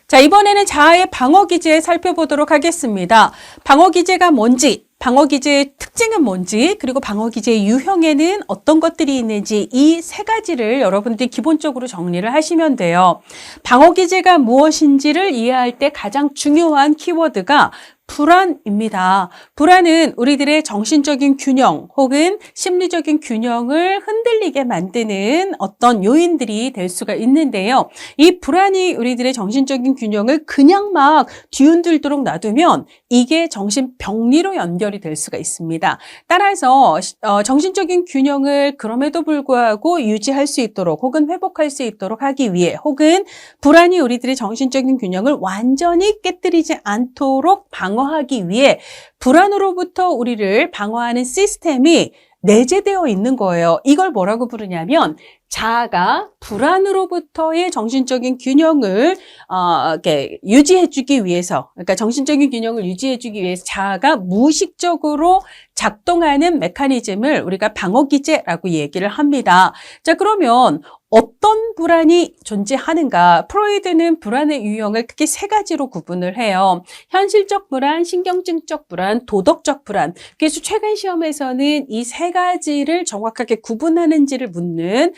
자, 이번에는 자아의 방어 기제 살펴보도록 하겠습니다. 방어 기제가 뭔지, 방어 기제의 특징은 뭔지, 그리고 방어 기제의 유형에는 어떤 것들이 있는지 이 세 가지를 여러분들이 기본적으로 정리를 하시면 돼요. 방어 기제가 무엇인지를 이해할 때 가장 중요한 키워드가 불안입니다. 불안은 우리들의 정신적인 균형 혹은 심리적인 균형을 흔들리게 만드는 어떤 요인들이 될 수가 있는데요. 이 불안이 우리들의 정신적인 균형을 그냥 막 뒤흔들도록 놔두면 이게 정신병리로 연결이 될 수가 있습니다. 따라서 정신적인 균형을 그럼에도 불구하고 유지할 수 있도록 혹은 회복할 수 있도록 하기 위해 혹은 불안이 우리들의 정신적인 균형을 완전히 깨뜨리지 않도록 방어하기 위해 불안으로부터 우리를 방어하는 시스템이 내재되어 있는 거예요. 이걸 뭐라고 부르냐면 자아가 불안으로부터의 정신적인 균형을 이렇게 유지해주기 위해서, 그러니까 정신적인 균형을 유지해주기 위해서 자아가 무의식적으로 작동하는 메커니즘을 우리가 방어기제라고 얘기를 합니다. 자, 그러면 어떤 불안이 존재하는가? 프로이드는 불안의 유형을 크게 세 가지로 구분을 해요. 현실적 불안, 신경증적 불안, 도덕적 불안. 그래서 최근 시험에서는 이 세 가지를 정확하게 구분하는지를 묻는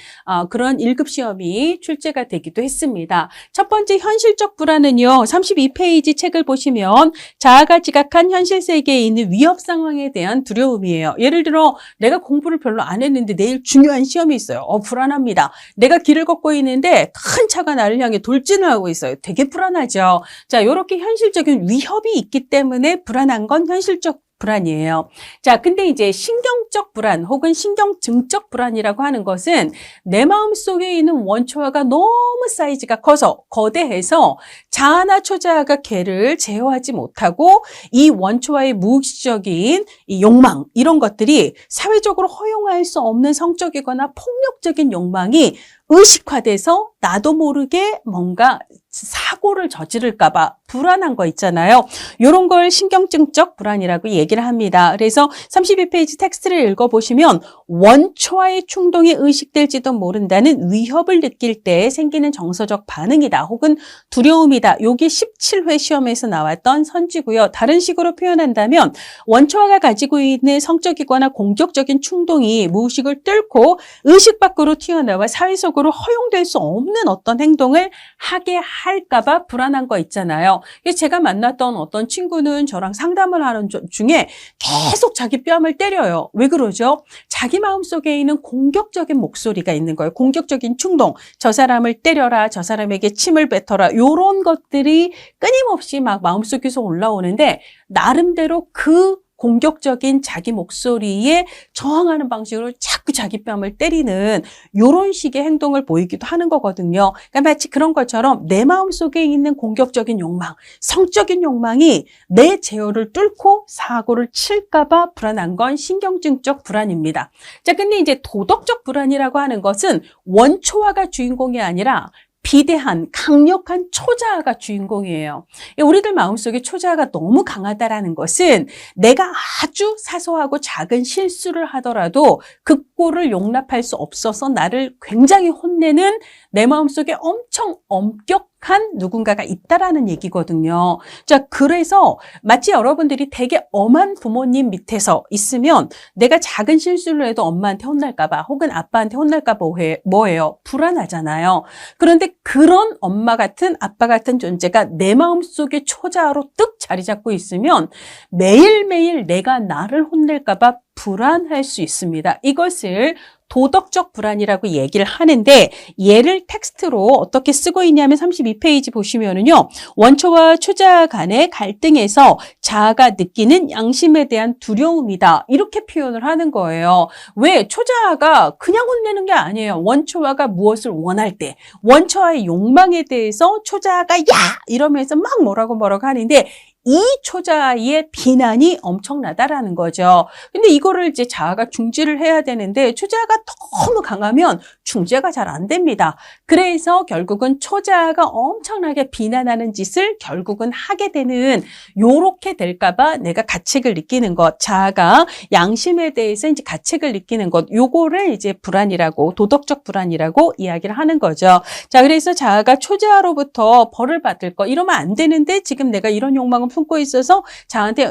그런 1급 시험이 출제가 되기도 했습니다. 첫 번째 현실적 불안은요. 32페이지 책을 보시면 자아가 지각한 현실 세계에 있는 위협 상황에 대한 두려움이에요. 예를 들어 내가 공부를 별로 안 했는데 내일 중요한 시험이 있어요. 불안합니다. 내가 길을 걷고 있는데 큰 차가 나를 향해 돌진을 하고 있어요. 되게 불안하죠. 자, 이렇게 현실적인 위협이 있기 때문에 불안한 건 현실적 불안이에요. 자, 근데 이제 신경적 불안 혹은 신경증적 불안이라고 하는 것은 내 마음속에 있는 원초아가 너무 사이즈가 커서 거대해서 자아나 초자아가 걔를 제어하지 못하고 이 원초아의 무의식적인 이 욕망 이런 것들이 사회적으로 허용할 수 없는 성적이거나 폭력적인 욕망이 의식화돼서 나도 모르게 뭔가 사고를 저지를까 봐 불안한 거 있잖아요. 이런 걸 신경증적 불안이라고 얘기를 합니다. 그래서 32페이지 텍스트를 읽어보시면 원초와의 충동이 의식될지도 모른다는 위협을 느낄 때 생기는 정서적 반응이다 혹은 두려움이다. 요게 17회 시험에서 나왔던 선지고요. 다른 식으로 표현한다면 원초와가 가지고 있는 성적이거나 공격적인 충동이 무의식을 뚫고 의식 밖으로 튀어나와 사회 속으로 허용될 수 없는 어떤 행동을 하게 할까봐 불안한 거 있잖아요. 제가 만났던 어떤 친구는 저랑 상담을 하는 중에 계속 자기 뺨을 때려요. 왜 그러죠? 자기 마음속에 있는 공격적인 목소리가 있는 거예요. 공격적인 충동. 저 사람을 때려라. 저 사람에게 침을 뱉어라. 이런 것들이 끊임없이 막 마음속에서 올라오는데 나름대로 그 공격적인 자기 목소리에 저항하는 방식으로 자꾸 자기 뺨을 때리는 이런 식의 행동을 보이기도 하는 거거든요. 그러니까 마치 그런 것처럼 내 마음속에 있는 공격적인 욕망, 성적인 욕망이 내 제어를 뚫고 사고를 칠까 봐 불안한 건 신경증적 불안입니다. 자, 근데 이제 도덕적 불안이라고 하는 것은 원초아가 주인공이 아니라 비대한 강력한 초자아가 주인공이에요. 우리들 마음속에 초자아가 너무 강하다라는 것은 내가 아주 사소하고 작은 실수를 하더라도 그 꼴을 용납할 수 없어서 나를 굉장히 혼내는 내 마음속에 엄청 엄격한 누군가가 있다라는 얘기거든요. 자, 그래서 마치 여러분들이 되게 엄한 부모님 밑에서 있으면 내가 작은 실수를 해도 엄마한테 혼날까 봐 혹은 아빠한테 혼날까 봐 뭐예요? 불안하잖아요. 그런데 그런 엄마 같은 아빠 같은 존재가 내 마음속에 초자아로 뜩 자리 잡고 있으면 매일매일 내가 나를 혼낼까 봐 불안할 수 있습니다. 이것을 도덕적 불안이라고 얘기를 하는데 얘를 텍스트로 어떻게 쓰고 있냐면 32페이지 보시면은요. 원초와 초자아 간의 갈등에서 자아가 느끼는 양심에 대한 두려움이다. 이렇게 표현을 하는 거예요. 왜? 초자아가 그냥 혼내는 게 아니에요. 원초아가 무엇을 원할 때 원초아의 욕망에 대해서 초자아가 야! 이러면서 막 뭐라고 하는데 이 초자아의 비난이 엄청나다라는 거죠. 근데 이거를 이제 자아가 중지를 해야 되는데 초자아가 너무 강하면 중재가 잘 안 됩니다. 그래서 결국은 초자아가 엄청나게 비난하는 짓을 결국은 하게 되는 요렇게 될까봐 내가 가책을 느끼는 것, 자아가 양심에 대해서 이제 가책을 느끼는 것, 요거를 이제 불안이라고, 도덕적 불안이라고 이야기를 하는 거죠. 자, 그래서 자아가 초자아로부터 벌을 받을 거, 이러면 안 되는데 지금 내가 이런 욕망을 품고 있어서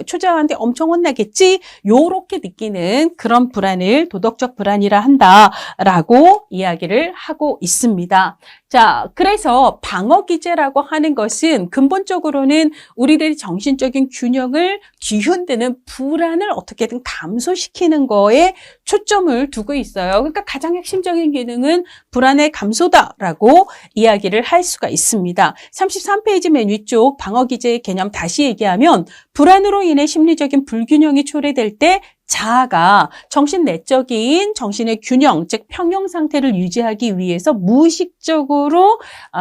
초자아한테 엄청 혼나겠지? 요렇게 느끼는 그런 불안을 도덕적 불안이라 한다라고 이야기를 하고 있습니다. 자, 그래서 방어기제라고 하는 것은 근본적으로는 우리들이 정신적인 균형을 뒤흔드는 불안을 어떻게든 감소시키는 거에 초점을 두고 있어요. 그러니까 가장 핵심적인 기능은 불안의 감소다라고 이야기를 할 수가 있습니다. 33페이지 맨 위쪽 방어기제의 개념 다시 얘기하면 불안으로 인해 심리적인 불균형이 초래될 때 자아가 정신 내적인 정신의 균형, 즉 평형 상태를 유지하기 위해서 무의식적으로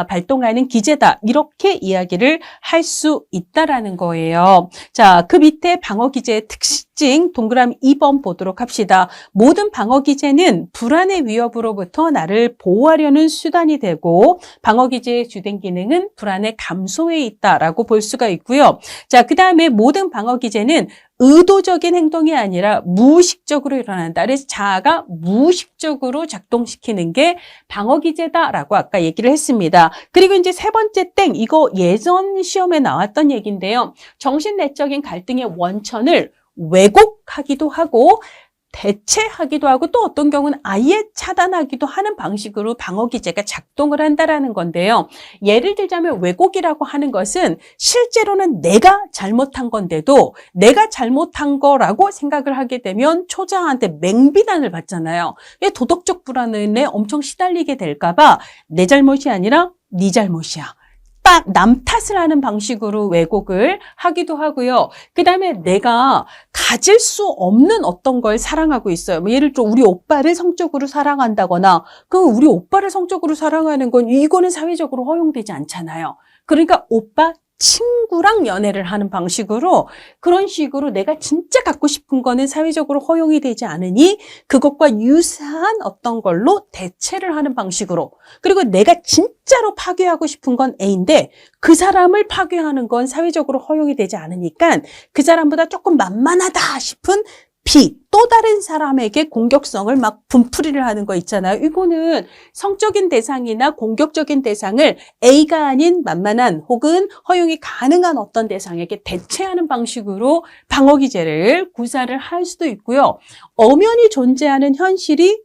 발동하는 기제다. 이렇게 이야기를 할 수 있다라는 거예요. 자, 그 밑에 방어 기제의 특징 동그라미 2번 보도록 합시다. 모든 방어 기제는 불안의 위협으로부터 나를 보호하려는 수단이 되고 방어 기제의 주된 기능은 불안의 감소에 있다라고 볼 수가 있고요. 자, 그다음에 모든 방어 기제는 의도적인 행동이 아니라 무의식적으로 일어난다. 그래서 자아가 무의식적으로 작동시키는 게 방어기제다라고 아까 얘기를 했습니다. 그리고 이제 세 번째 이거 예전 시험에 나왔던 얘기인데요. 정신 내적인 갈등의 원천을 왜곡하기도 하고 대체하기도 하고 또 어떤 경우는 아예 차단하기도 하는 방식으로 방어기제가 작동을 한다라는 건데요. 예를 들자면 왜곡이라고 하는 것은 실제로는 내가 잘못한 건데도 내가 잘못한 거라고 생각을 하게 되면 초자아한테 맹비난을 받잖아요. 도덕적 불안에 엄청 시달리게 될까 봐 내 잘못이 아니라 네 잘못이야. 딱 남 탓을 하는 방식으로 왜곡을 하기도 하고요. 그다음에 내가 가질 수 없는 어떤 걸 사랑하고 있어요. 예를 들어 우리 오빠를 성적으로 사랑한다거나 우리 오빠를 성적으로 사랑하는 건 이거는 사회적으로 허용되지 않잖아요. 그러니까 오빠 친구랑 연애를 하는 방식으로 그런 식으로 내가 진짜 갖고 싶은 거는 사회적으로 허용이 되지 않으니 그것과 유사한 어떤 걸로 대체를 하는 방식으로 그리고 내가 진짜로 파괴하고 싶은 건 A인데 그 사람을 파괴하는 건 사회적으로 허용이 되지 않으니까 그 사람보다 조금 만만하다 싶은 B, 또 다른 사람에게 공격성을 막 분풀이를 하는 거 있잖아요. 이거는 성적인 대상이나 공격적인 대상을 A가 아닌 만만한 혹은 허용이 가능한 어떤 대상에게 대체하는 방식으로 방어기제를 구사를 할 수도 있고요. 엄연히 존재하는 현실이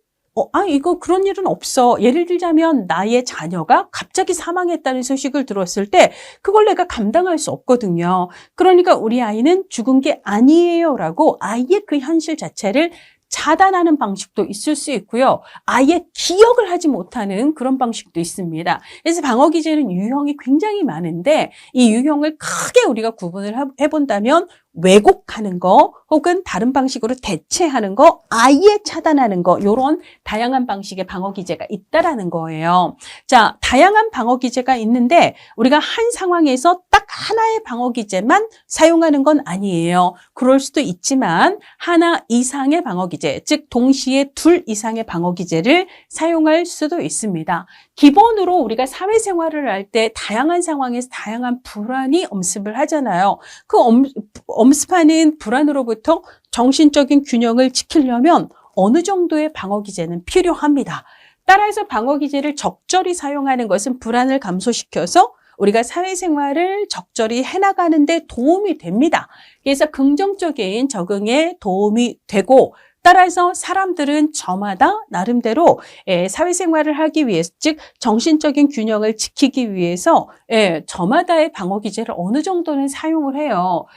이거 그런 일은 없어. 예를 들자면 나의 자녀가 갑자기 사망했다는 소식을 들었을 때 그걸 내가 감당할 수 없거든요. 그러니까 우리 아이는 죽은 게 아니에요라고 아예 그 현실 자체를 차단하는 방식도 있을 수 있고요. 아예 기억을 하지 못하는 그런 방식도 있습니다. 그래서 방어기제는 유형이 굉장히 많은데 이 유형을 크게 우리가 구분을 해본다면 왜곡하는 거 혹은 다른 방식으로 대체하는 거, 아예 차단하는 거 이런 다양한 방식의 방어기제가 있다라는 거예요. 자, 다양한 방어기제가 있는데 우리가 한 상황에서 딱 하나의 방어기제만 사용하는 건 아니에요. 그럴 수도 있지만 하나 이상의 방어기제, 즉 동시에 둘 이상의 방어기제를 사용할 수도 있습니다. 기본으로 우리가 사회생활을 할 때 다양한 상황에서 다양한 불안이 엄습을 하잖아요. 그 엄습하는 불안으로부터 정신적인 균형을 지키려면 어느 정도의 방어기제는 필요합니다. 따라서 방어기제를 적절히 사용하는 것은 불안을 감소시켜서 우리가 사회생활을 적절히 해나가는 데 도움이 됩니다. 그래서 긍정적인 적응에 도움이 되고 따라서 사람들은 저마다 나름대로 사회생활을 하기 위해서 즉 정신적인 균형을 지키기 위해서 저마다의 방어기제를 어느 정도는 사용을 해요.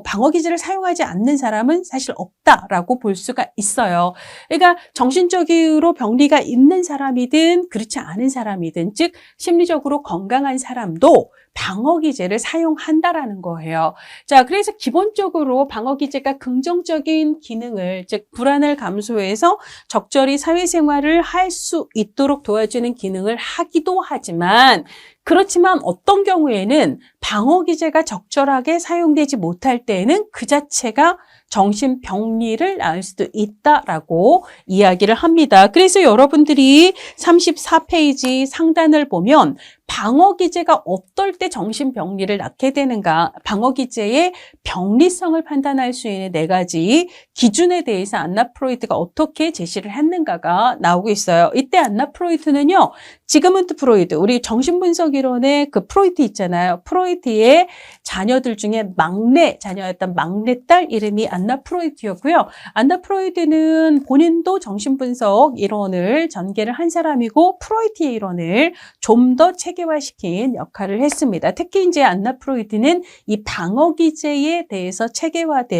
방어기제를 사용하지 않는 사람은 사실 없다라고 볼 수가 있어요. 그러니까 정신적으로 병리가 있는 사람이든 그렇지 않은 사람이든 즉 심리적으로 건강한 사람도 방어기제를 사용한다라는 거예요. 자, 그래서 기본적으로 방어기제가 긍정적인 기능을 즉 불안을 감소해서 적절히 사회생활을 할 수 있도록 도와주는 기능을 하기도 하지만 그렇지만 어떤 경우에는 방어기제가 적절하게 사용되지 못할 때에는 그 자체가 정신병리를 낳을 수도 있다라고 이야기를 합니다. 그래서 여러분들이 34페이지 상단을 보면 방어기제가 어떨 때 정신병리를 낳게 되는가, 방어기제의 병리성을 판단할 수 있는 4가지 기준에 대해서 안나 프로이트가 어떻게 제시를 했는가가 나오고 있어요. 이때 안나 프로이트는요, 지그문트 프로이드, 우리 정신분석 이론의 그 프로이트 있잖아요. 프로이트의 자녀들 중에 막내 자녀였던 막내딸 이름이 안나 프로이트였고요. 안나 프로이트는 본인도 정신분석 이론을 전개를 한 사람이고 프로이트의 이론을 좀 더 체계화시킨 역할을 했습니다. 특히 이제 안나 프로이트는 이 방어기제에 대해서 체계화한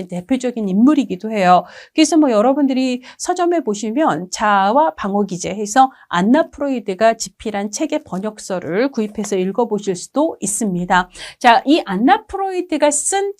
대표적인 인물이기도 해요. 그래서 뭐 여러분들이 서점에 보시면 자아와 방어기제 해서 안나 프로이트가 집필한 책의 번역서를 구입해서 읽어보실 수도 있습니다. 자, 이 안나 프로이트가 쓴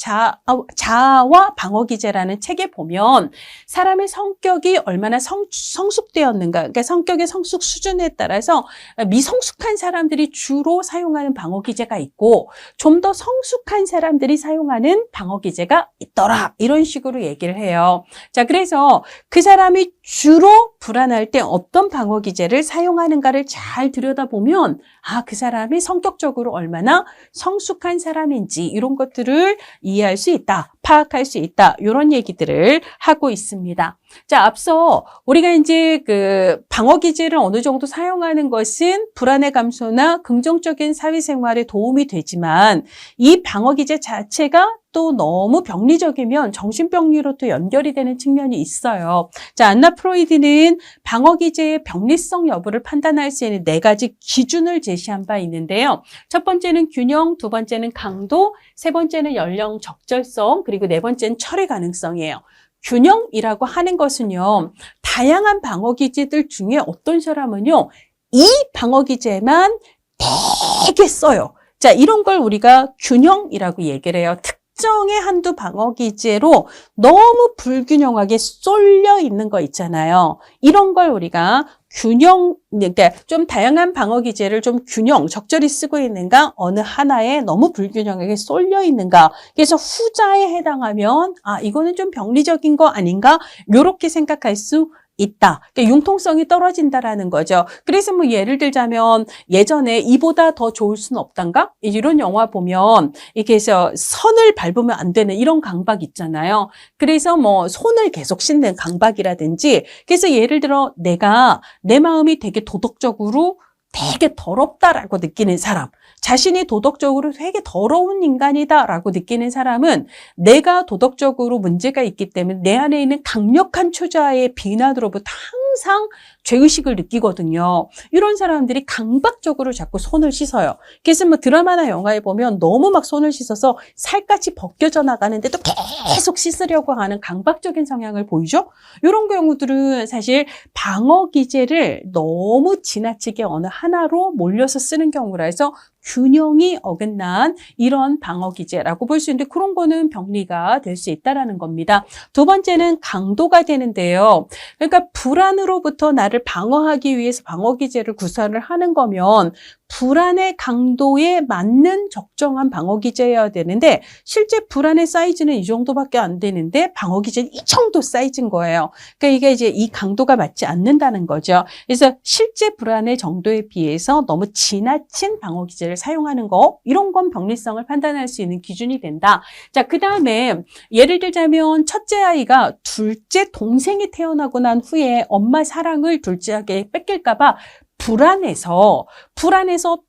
자아와 방어기제라는 책에 보면 사람의 성격이 얼마나 성숙되었는가, 그러니까 성격의 성숙 수준에 따라서 미성숙한 사람들이 주로 사용하는 방어기제가 있고 좀 더 성숙한 사람들이 사용하는 방어기제가 있더라, 이런 식으로 얘기를 해요. 자, 그래서 그 사람이 주로 불안할 때 어떤 방어기제를 사용하는가를 잘 들여다보면 그 사람이 성격적으로 얼마나 성숙한 사람인지 이런 것들을 이해할 수 있다, 파악할 수 있다, 이런 얘기들을 하고 있습니다. 자, 앞서 우리가 이제 그 방어기제를 어느 정도 사용하는 것은 불안의 감소나 긍정적인 사회생활에 도움이 되지만 이 방어기제 자체가 또 너무 병리적이면 정신병리로 또 연결이 되는 측면이 있어요. 자, 안나 프로이드는 방어기제의 병리성 여부를 판단할 수 있는 4가지 기준을 제시한 바 있는데요. 첫 번째는 균형, 두 번째는 강도, 세 번째는 연령 적절성, 그리고 네 번째는 철회 가능성이에요. 균형이라고 하는 것은요, 다양한 방어기제들 중에 어떤 사람은요, 이 방어기제만 되게 써요. 자, 이런 걸 우리가 균형이라고 얘기를 해요. 특정의 한두 방어기제로 너무 불균형하게 쏠려 있는 거 있잖아요. 이런 걸 우리가 균형, 그러니까 좀 다양한 방어기제를 좀 적절히 쓰고 있는가, 어느 하나에 너무 불균형하게 쏠려 있는가. 그래서 후자에 해당하면 이거는 좀 병리적인 거 아닌가, 이렇게 생각할 수 있다. 그러니까 융통성이 떨어진다라는 거죠. 그래서 뭐 예를 들자면 예전에 이보다 더 좋을 수는 없단가? 이런 영화 보면 이렇게 해서 선을 밟으면 안 되는 이런 강박 있잖아요. 그래서 뭐 손을 계속 씻는 강박이라든지, 그래서 예를 들어 내가 내 마음이 되게 도덕적으로 되게 더럽다라고 느끼는 사람, 자신이 도덕적으로 되게 더러운 인간이다라고 느끼는 사람은 내가 도덕적으로 문제가 있기 때문에 내 안에 있는 강력한 초자의 비난으로부터 항상 죄의식을 느끼거든요. 이런 사람들이 강박적으로 자꾸 손을 씻어요. 그래서 뭐 드라마나 영화에 보면 너무 막 손을 씻어서 살갗이 벗겨져 나가는데도 계속 씻으려고 하는 강박적인 성향을 보이죠? 이런 경우들은 사실 방어기제를 너무 지나치게 어느 하나로 몰려서 쓰는 경우라 해서 균형이 어긋난 이런 방어기제라고 볼 수 있는데, 그런 거는 병리가 될 수 있다는 겁니다. 두 번째는 강도가 되는데요. 그러니까 불안으로부터 나를 방어하기 위해서 방어기제를 구사를 하는 거면 불안의 강도에 맞는 적정한 방어기제여야 되는데, 실제 불안의 사이즈는 이 정도밖에 안 되는데 방어기제는 이 정도 사이즈인 거예요. 그러니까 이게 이제 이 강도가 맞지 않는다는 거죠. 그래서 실제 불안의 정도에 비해서 너무 지나친 방어기제를 사용하는 거, 이런 건 병리성을 판단할 수 있는 기준이 된다. 자, 그 다음에 예를 들자면 첫째 아이가 둘째 동생이 태어나고 난 후에 엄마 사랑을 둘째에게 뺏길까 봐 불안해서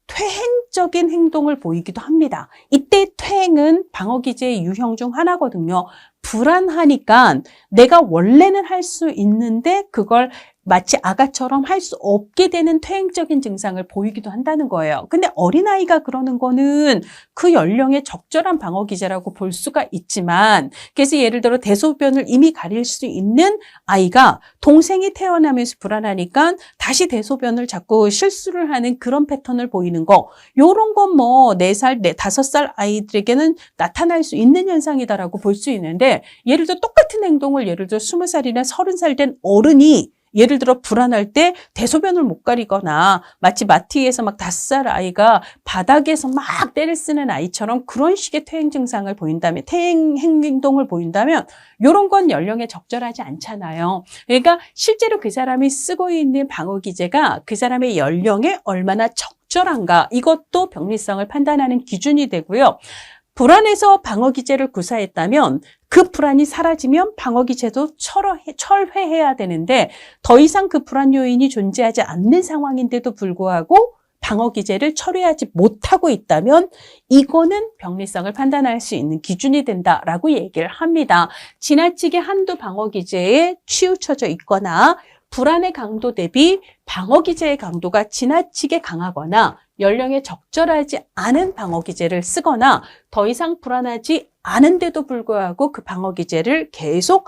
퇴행적인 행동을 보이기도 합니다. 이때 퇴행은 방어기제의 유형 중 하나거든요. 불안하니까 내가 원래는 할 수 있는데 그걸 마치 아가처럼 할 수 없게 되는 퇴행적인 증상을 보이기도 한다는 거예요. 근데 어린아이가 그러는 거는 그 연령에 적절한 방어기제라고 볼 수가 있지만, 그래서 예를 들어 대소변을 이미 가릴 수 있는 아이가 동생이 태어나면서 불안하니까 다시 대소변을 자꾸 실수를 하는 그런 패턴을 보이는 거, 요런 건 뭐 4살, 5살 아이들에게는 나타날 수 있는 현상이다라고 볼 수 있는데, 예를 들어 똑같이 똑같은 행동을 예를 들어 20살이나 30살 된 어른이 예를 들어 불안할 때 대소변을 못 가리거나 마치 마트에서 막 5살 아이가 바닥에서 막 때를 쓰는 아이처럼 그런 식의 퇴행 증상을 보인다면, 퇴행 행동을 보인다면 이런 건 연령에 적절하지 않잖아요. 그러니까 실제로 그 사람이 쓰고 있는 방어 기제가 그 사람의 연령에 얼마나 적절한가, 이것도 병리성을 판단하는 기준이 되고요. 불안해서 방어 기제를 구사했다면 그 불안이 사라지면 방어 기제도 철회해야 되는데 더 이상 그 불안 요인이 존재하지 않는 상황인데도 불구하고 방어 기제를 철회하지 못하고 있다면 이거는 병리성을 판단할 수 있는 기준이 된다라고 얘기를 합니다. 지나치게 한두 방어 기제에 치우쳐져 있거나 불안의 강도 대비 방어 기제의 강도가 지나치게 강하거나 연령에 적절하지 않은 방어 기제를 쓰거나 더 이상 불안하지 않은데도 불구하고 그 방어 기제를 계속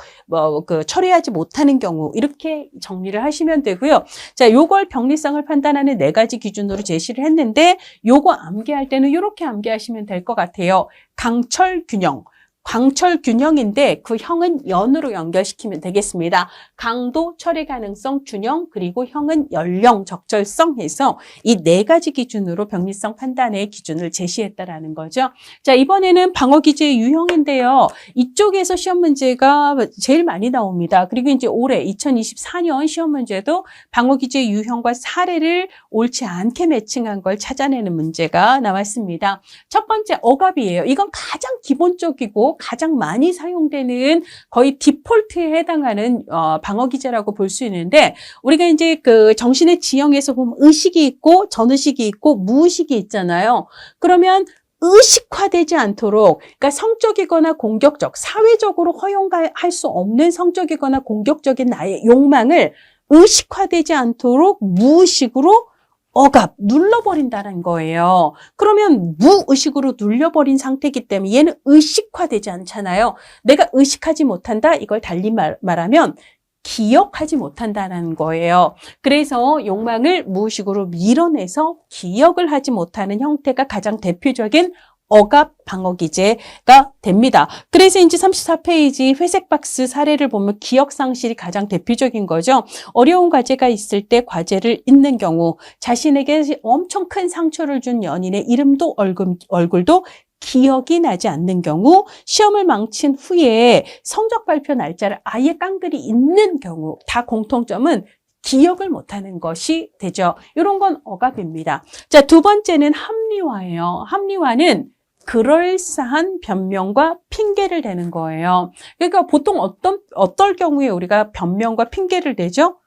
처리하지 못하는 경우, 이렇게 정리를 하시면 되고요. 자, 요걸 병리성을 판단하는 4가지 기준으로 제시를 했는데 요거 암기할 때는 이렇게 암기하시면 될 것 같아요. 강철 균형. 광철 균형인데 그 형은 연으로 연결시키면 되겠습니다. 강도, 처리 가능성, 균형, 그리고 형은 연령, 적절성 해서 이 4가지 기준으로 병리성 판단의 기준을 제시했다라는 거죠. 자, 이번에는 방어 기제의 유형인데요. 이쪽에서 시험 문제가 제일 많이 나옵니다. 그리고 이제 올해 2024년 시험 문제도 방어 기제의 유형과 사례를 옳지 않게 매칭한 걸 찾아내는 문제가 나왔습니다. 첫 번째 억압이에요. 이건 가장 기본적이고 가장 많이 사용되는 거의 디폴트에 해당하는 방어 기제라고 볼 수 있는데, 우리가 이제 그 정신의 지형에서 보면 의식이 있고 전의식이 있고 무의식이 있잖아요. 그러면 의식화되지 않도록, 그러니까 성적이거나 공격적, 사회적으로 허용할 수 없는 성적이거나 공격적인 나의 욕망을 의식화되지 않도록 무의식으로 억압, 눌러버린다는 거예요. 그러면 무의식으로 눌려버린 상태이기 때문에 얘는 의식화되지 않잖아요. 내가 의식하지 못한다, 이걸 달리 말하면 기억하지 못한다는 거예요. 그래서 욕망을 무의식으로 밀어내서 기억을 하지 못하는 형태가 가장 대표적인 억압 방어 기제가 됩니다. 그래서 이제 34페이지 회색 박스 사례를 보면 기억 상실이 가장 대표적인 거죠. 어려운 과제가 있을 때 과제를 잊는 경우, 자신에게 엄청 큰 상처를 준 연인의 이름도 얼굴도 기억이 나지 않는 경우, 시험을 망친 후에 성적 발표 날짜를 아예 깡그리 잊는 경우, 다 공통점은 기억을 못하는 것이 되죠. 이런 건 억압입니다. 자, 2번째는 합리화예요. 합리화는 그럴싸한 변명과 핑계를 대는 거예요. 그러니까 보통 어떨 경우에 우리가 변명과 핑계를 대죠?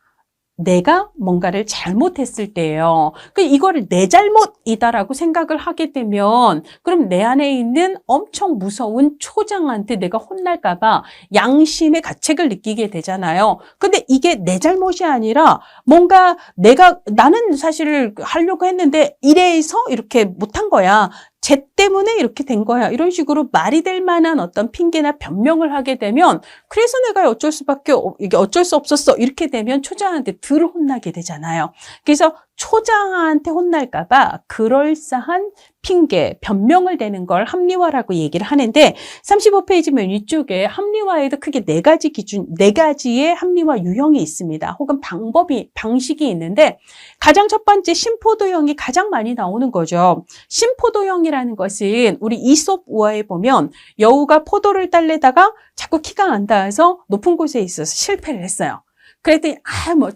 내가 뭔가를 잘못했을 때예요. 이거를 내 잘못이다라고 생각을 하게 되면 그럼 내 안에 있는 엄청 무서운 초장한테 내가 혼날까 봐 양심의 가책을 느끼게 되잖아요. 근데 이게 내 잘못이 아니라 뭔가 나는 사실 하려고 했는데 이래서 이렇게 못한 거야. 쟤 때문에 이렇게 된 거야. 이런 식으로 말이 될 만한 어떤 핑계나 변명을 하게 되면, 그래서 내가 이게 어쩔 수 없었어, 이렇게 되면 초장한테 덜 혼나게 되잖아요. 그래서 초장한테 혼날까 봐 그럴싸한 핑계, 변명을 대는 걸 합리화라고 얘기를 하는데, 35페이지 맨 위쪽에 합리화에도 크게 4가지의 합리화 유형이 있습니다. 혹은 방식이 있는데, 가장 첫 번째 심포도형이 가장 많이 나오는 거죠. 심포도형이라는 것은 우리 이솝 우화에 보면 여우가 포도를 딸래다가 자꾸 키가 안 닿아서 높은 곳에 있어서 실패를 했어요. 그랬더니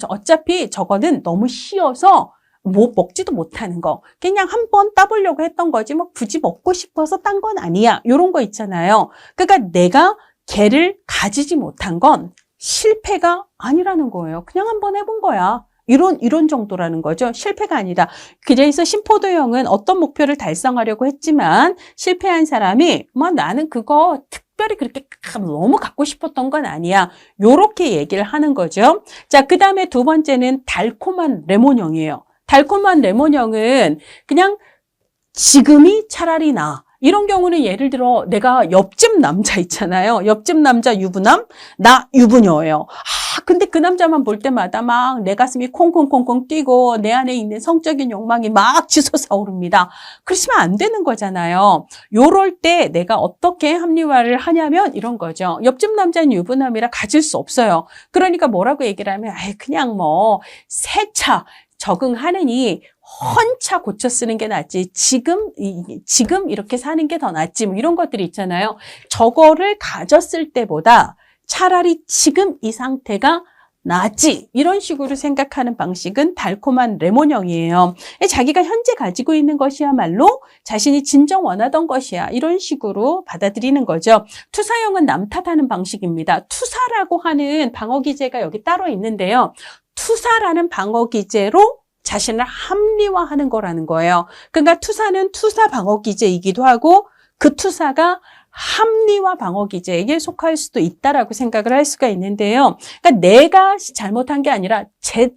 어차피 저거는 너무 쉬어서 먹지도 못하는 거, 그냥 한번 따보려고 했던 거지 뭐 굳이 먹고 싶어서 딴 건 아니야, 이런 거 있잖아요. 그러니까 내가 개를 가지지 못한 건 실패가 아니라는 거예요. 그냥 한번 해본 거야. 이런 정도라는 거죠. 실패가 아니다. 그래서 심포도형은 어떤 목표를 달성하려고 했지만 실패한 사람이 나는 그거 특별히 그렇게 너무 갖고 싶었던 건 아니야, 요렇게 얘기를 하는 거죠. 자, 그 다음에 2번째는 달콤한 레몬형이에요. 달콤한 레몬형은 그냥 지금이 차라리 나. 이런 경우는 예를 들어 내가 옆집 남자 있잖아요. 옆집 남자 유부남, 나 유부녀예요. 근데 그 남자만 볼 때마다 막 내 가슴이 콩콩콩콩 뛰고 내 안에 있는 성적인 욕망이 막 치솟아 오릅니다. 그러시면 안 되는 거잖아요. 요럴 때 내가 어떻게 합리화를 하냐면 이런 거죠. 옆집 남자는 유부남이라 가질 수 없어요. 그러니까 뭐라고 얘기를 하면 그냥 뭐 새 차 적응하느니 헌차 고쳐 쓰는 게 낫지. 지금 이렇게 사는 게 더 낫지. 뭐 이런 것들이 있잖아요. 저거를 가졌을 때보다 차라리 지금 이 상태가 낫지. 이런 식으로 생각하는 방식은 달콤한 레몬형이에요. 자기가 현재 가지고 있는 것이야말로 자신이 진정 원하던 것이야. 이런 식으로 받아들이는 거죠. 투사형은 남 탓하는 방식입니다. 투사라고 하는 방어 기제가 여기 따로 있는데요. 투사라는 방어 기제로 자신을 합리화하는 거라는 거예요. 그러니까 투사는 투사 방어 기제이기도 하고 그 투사가 합리화 방어 기제에 속할 수도 있다라고 생각을 할 수가 있는데요. 그러니까 내가 잘못한 게 아니라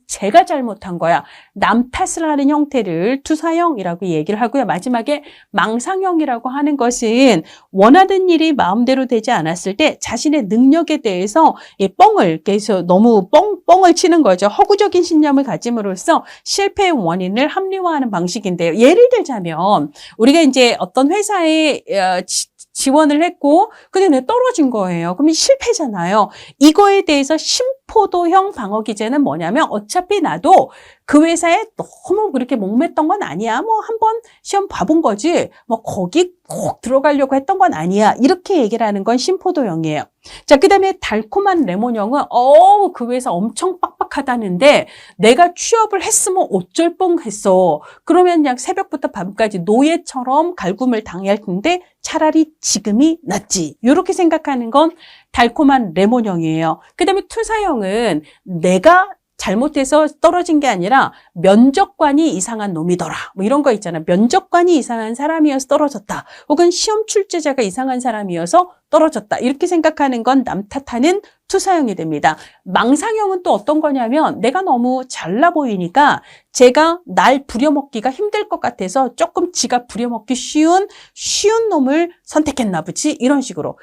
제가 잘못한 거야. 남 탓을 하는 형태를 투사형이라고 얘기를 하고요. 마지막에 망상형이라고 하는 것은 원하던 일이 마음대로 되지 않았을 때 자신의 능력에 대해서 그래서 너무 뻥을 치는 거죠. 허구적인 신념을 가짐으로써 실패의 원인을 합리화하는 방식인데요. 예를 들자면 우리가 이제 어떤 회사에 지원을 했고 근데 내가 떨어진 거예요. 그러면 실패잖아요. 이거에 대해서 심포도형 방어 기제는 뭐냐면 어차피 나도 그 회사에 너무 그렇게 목맸던 건 아니야. 뭐 한번 시험 봐본 거지. 뭐 거기 꼭 들어가려고 했던 건 아니야. 이렇게 얘기를 하는 건 심포도형이에요. 자, 그다음에 달콤한 레몬형은 그 회사 엄청 빡빡하다는데 내가 취업을 했으면 어쩔 뻔했어. 그러면 그냥 새벽부터 밤까지 노예처럼 갈굼을 당할 텐데 차라리 지금이 낫지. 이렇게 생각하는 건 달콤한 레몬형이에요. 그다음에 투사형은 내가 잘못해서 떨어진 게 아니라 면접관이 이상한 놈이더라. 뭐 이런 거 있잖아. 면접관이 이상한 사람이어서 떨어졌다. 혹은 시험 출제자가 이상한 사람이어서 떨어졌다. 이렇게 생각하는 건 남 탓하는 투사형이 됩니다. 망상형은 또 어떤 거냐면 내가 너무 잘나 보이니까 제가 날 부려먹기가 힘들 것 같아서 조금 지가 부려먹기 쉬운 놈을 선택했나 보지. 이런 식으로.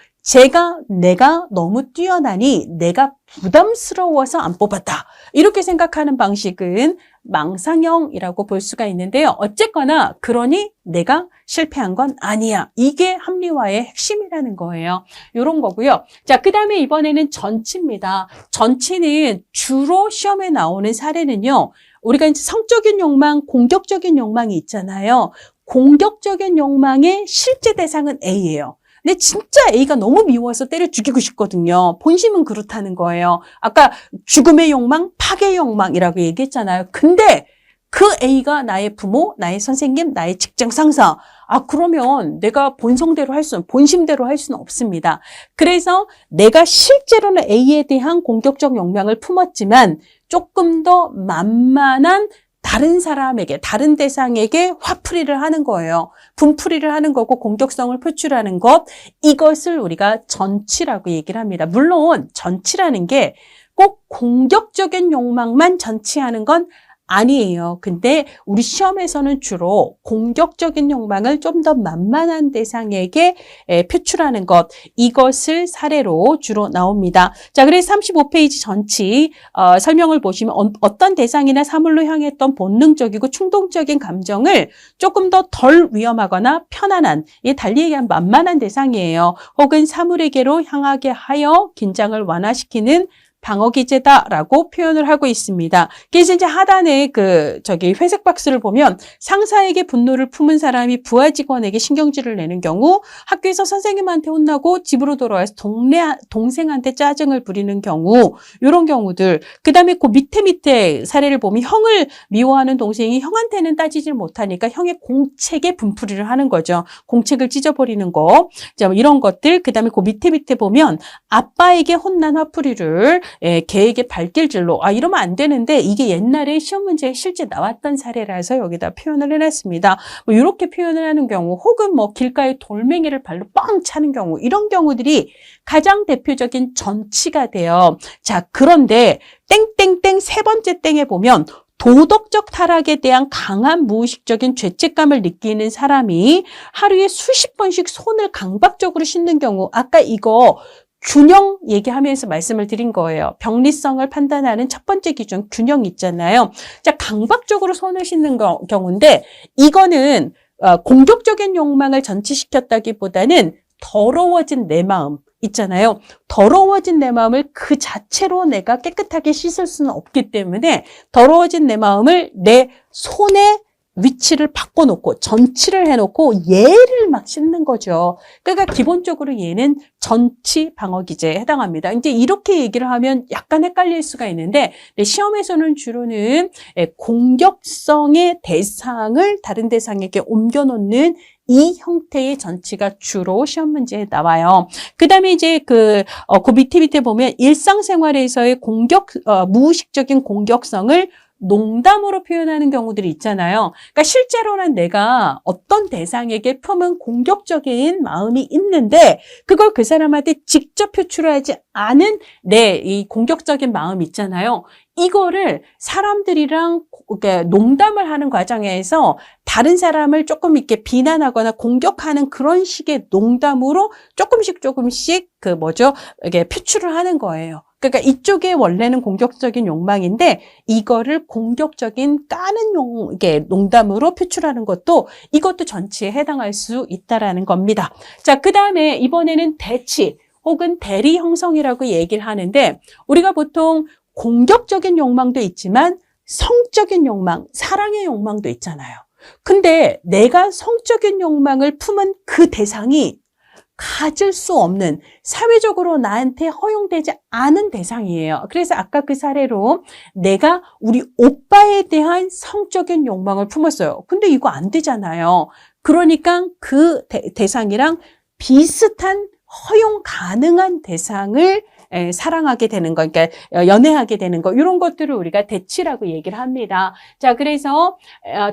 내가 너무 뛰어나니 내가 부담스러워서 안 뽑았다. 이렇게 생각하는 방식은 망상형이라고 볼 수가 있는데요. 어쨌거나 그러니 내가 실패한 건 아니야. 이게 합리화의 핵심이라는 거예요. 이런 거고요. 자, 그 다음에 이번에는 전치입니다. 전치는 주로 시험에 나오는 사례는요. 우리가 이제 성적인 욕망, 공격적인 욕망이 있잖아요. 공격적인 욕망의 실제 대상은 A예요. 근데 진짜 A가 너무 미워서 때려 죽이고 싶거든요. 본심은 그렇다는 거예요. 아까 죽음의 욕망, 파괴의 욕망이라고 얘기했잖아요. 근데 그 A가 나의 부모, 나의 선생님, 나의 직장 상사. 그러면 내가 본심대로 할 수는 없습니다. 그래서 내가 실제로는 A에 대한 공격적 욕망을 품었지만 조금 더 만만한 다른 사람에게, 다른 대상에게 화풀이를 하는 거예요. 분풀이를 하는 거고 공격성을 표출하는 것, 이것을 우리가 전치라고 얘기를 합니다. 물론 전치라는 게 꼭 공격적인 욕망만 전치하는 건 아니에요. 근데 우리 시험에서는 주로 공격적인 욕망을 좀 더 만만한 대상에게 표출하는 것, 이것을 사례로 주로 나옵니다. 자, 그래서 35페이지 전치 설명을 보시면 어떤 대상이나 사물로 향했던 본능적이고 충동적인 감정을 조금 더 덜 위험하거나 편안한, 달리 얘기하면 만만한 대상이에요. 혹은 사물에게로 향하게 하여 긴장을 완화시키는 방어 기제다라고 표현을 하고 있습니다. 그래서 이제 하단에 회색 박스를 보면 상사에게 분노를 품은 사람이 부하 직원에게 신경질을 내는 경우, 학교에서 선생님한테 혼나고 집으로 돌아와서 동생한테 짜증을 부리는 경우, 이런 경우들. 그다음에 그 밑에 사례를 보면 형을 미워하는 동생이 형한테는 따지질 못하니까 형의 공책에 분풀이를 하는 거죠. 공책을 찢어버리는 거. 자, 이런 것들. 그다음에 그 밑에 보면 아빠에게 혼난 화풀이를 개에게 발길질로, 이러면 안 되는데 이게 옛날에 시험 문제에 실제 나왔던 사례라서 여기다 표현을 해놨습니다. 뭐 이렇게 표현을 하는 경우, 혹은 뭐 길가에 돌멩이를 발로 뻥 차는 경우, 이런 경우들이 가장 대표적인 전치가 돼요. 자, 그런데 땡땡땡 세 번째 땡에 보면 도덕적 타락에 대한 강한 무의식적인 죄책감을 느끼는 사람이 하루에 수십 번씩 손을 강박적으로 씻는 경우, 아까 이거 균형 얘기하면서 말씀을 드린 거예요. 병리성을 판단하는 첫 번째 기준, 균형 있잖아요. 자, 강박적으로 손을 씻는 경우인데, 이거는 공격적인 욕망을 전치시켰다기보다는 더러워진 내 마음 있잖아요. 더러워진 내 마음을 그 자체로 내가 깨끗하게 씻을 수는 없기 때문에 더러워진 내 마음을 내 손에 위치를 바꿔놓고 전치를 해놓고 얘를 막 씻는 거죠. 그러니까 기본적으로 얘는 전치 방어 기제에 해당합니다. 이제 이렇게 얘기를 하면 약간 헷갈릴 수가 있는데 시험에서는 주로는 공격성의 대상을 다른 대상에게 옮겨놓는 이 형태의 전치가 주로 시험 문제에 나와요. 그 다음에 이제 그 밑에 보면 일상생활에서의 무의식적인 공격성을 농담으로 표현하는 경우들이 있잖아요. 그러니까 실제로는 내가 어떤 대상에게 품은 공격적인 마음이 있는데 그걸 그 사람한테 직접 표출하지 않은 내 이 공격적인 마음 있잖아요. 이거를 사람들이랑 농담을 하는 과정에서 다른 사람을 조금 이렇게 비난하거나 공격하는 그런 식의 농담으로 조금씩 이게 표출을 하는 거예요. 그러니까 이쪽에 원래는 공격적인 욕망인데 이거를 공격적인 까는 이게 농담으로 표출하는 것도 이것도 전치에 해당할 수 있다라는 겁니다. 자, 그 다음에 이번에는 대치 혹은 대리 형성이라고 얘기를 하는데 우리가 보통 공격적인 욕망도 있지만 성적인 욕망, 사랑의 욕망도 있잖아요. 근데 내가 성적인 욕망을 품은 그 대상이 가질 수 없는 사회적으로 나한테 허용되지 않은 대상이에요. 그래서 아까 그 사례로 내가 우리 오빠에 대한 성적인 욕망을 품었어요. 근데 이거 안 되잖아요. 그러니까 그 대상이랑 비슷한 허용 가능한 대상을 사랑하게 되는 거, 그러니까 연애하게 되는 거, 이런 것들을 우리가 대치라고 얘기를 합니다. 자, 그래서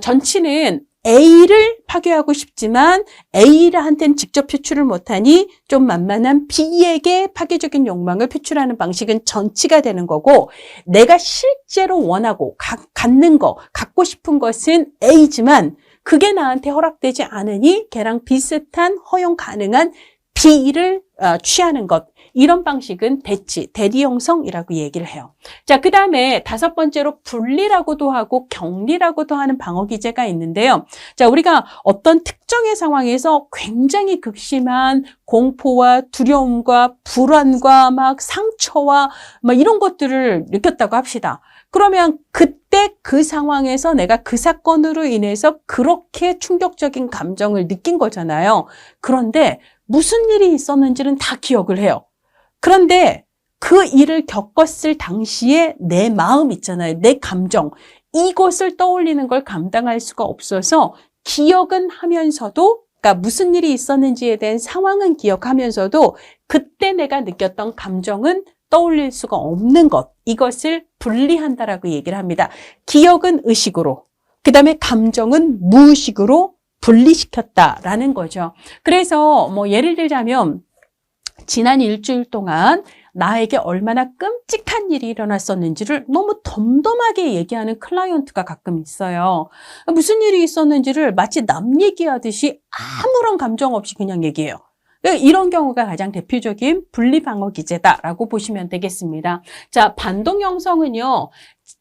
전치는 A를 파괴하고 싶지만 A한테는 직접 표출을 못하니 좀 만만한 B에게 파괴적인 욕망을 표출하는 방식은 전치가 되는 거고 내가 실제로 원하고 갖는 거, 갖고 싶은 것은 A지만 그게 나한테 허락되지 않으니 걔랑 비슷한 허용 가능한 B를 취하는 것. 이런 방식은 대치, 대리 형성이라고 얘기를 해요. 자, 그 다음에 다섯 번째로 분리라고도 하고 격리라고도 하는 방어 기제가 있는데요. 자, 우리가 어떤 특정의 상황에서 굉장히 극심한 공포와 두려움과 불안과 막 상처와 막 이런 것들을 느꼈다고 합시다. 그러면 그때 그 상황에서 내가 그 사건으로 인해서 그렇게 충격적인 감정을 느낀 거잖아요. 그런데 무슨 일이 있었는지는 다 기억을 해요. 그런데 그 일을 겪었을 당시에 내 마음 있잖아요. 내 감정. 이것을 떠올리는 걸 감당할 수가 없어서 기억은 하면서도, 그러니까 무슨 일이 있었는지에 대한 상황은 기억하면서도 그때 내가 느꼈던 감정은 떠올릴 수가 없는 것. 이것을 분리한다라고 얘기를 합니다. 기억은 의식으로, 그 다음에 감정은 무의식으로 분리시켰다라는 거죠. 그래서 예를 들자면 지난 일주일 동안 나에게 얼마나 끔찍한 일이 일어났었는지를 너무 덤덤하게 얘기하는 클라이언트가 가끔 있어요. 무슨 일이 있었는지를 마치 남 얘기하듯이 아무런 감정 없이 그냥 얘기해요. 이런 경우가 가장 대표적인 분리방어 기제다라고 보시면 되겠습니다. 자, 반동 형성은요,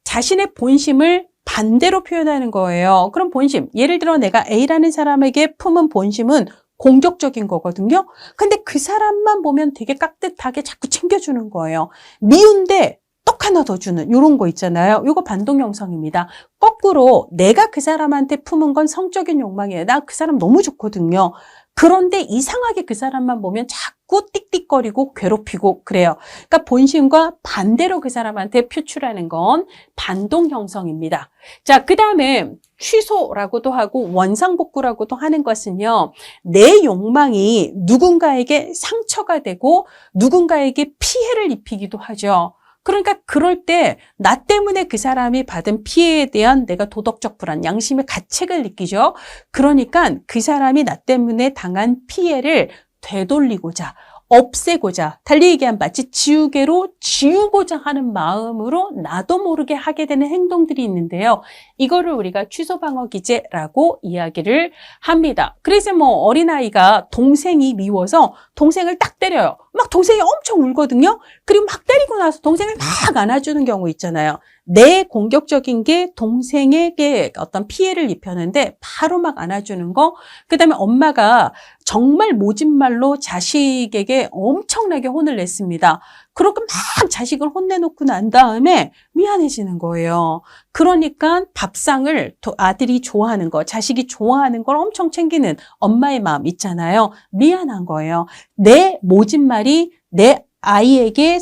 자신의 본심을 반대로 표현하는 거예요. 그럼 본심, 예를 들어 내가 A라는 사람에게 품은 본심은 공격적인 거거든요. 근데 그 사람만 보면 되게 깍듯하게 자꾸 챙겨주는 거예요. 미운데 떡 하나 더 주는 이런 거 있잖아요. 이거 반동 형성입니다. 거꾸로 내가 그 사람한테 품은 건 성적인 욕망이에요. 나 그 사람 너무 좋거든요. 그런데 이상하게 그 사람만 보면 자꾸 띡띡거리고 괴롭히고 그래요. 그러니까 본심과 반대로 그 사람한테 표출하는 건 반동 형성입니다. 자, 그 다음에 취소라고도 하고 원상복구라고도 하는 것은요, 내 욕망이 누군가에게 상처가 되고 누군가에게 피해를 입히기도 하죠. 그러니까 그럴 때 나 때문에 그 사람이 받은 피해에 대한 내가 도덕적 불안, 양심의 가책을 느끼죠. 그러니까 그 사람이 나 때문에 당한 피해를 되돌리고자 없애고자, 달리 얘기하면 마치 지우개로 지우고자 하는 마음으로 나도 모르게 하게 되는 행동들이 있는데요. 이거를 우리가 취소방어기제라고 이야기를 합니다. 그래서 뭐 어린아이가 동생이 미워서 동생을 딱 때려요. 막 동생이 엄청 울거든요. 그리고 막 때리고 나서 동생을 막 안아주는 경우 있잖아요. 내 공격적인 게 동생에게 어떤 피해를 입혔는데 바로 막 안아주는 거. 그다음에 엄마가 정말 모진 말로 자식에게 엄청나게 혼을 냈습니다. 그렇게 막 자식을 혼내놓고 난 다음에 미안해지는 거예요. 그러니까 밥상을 아들이 좋아하는 거, 자식이 좋아하는 걸 엄청 챙기는 엄마의 마음 있잖아요. 미안한 거예요. 내 모진 말이 내 아이에게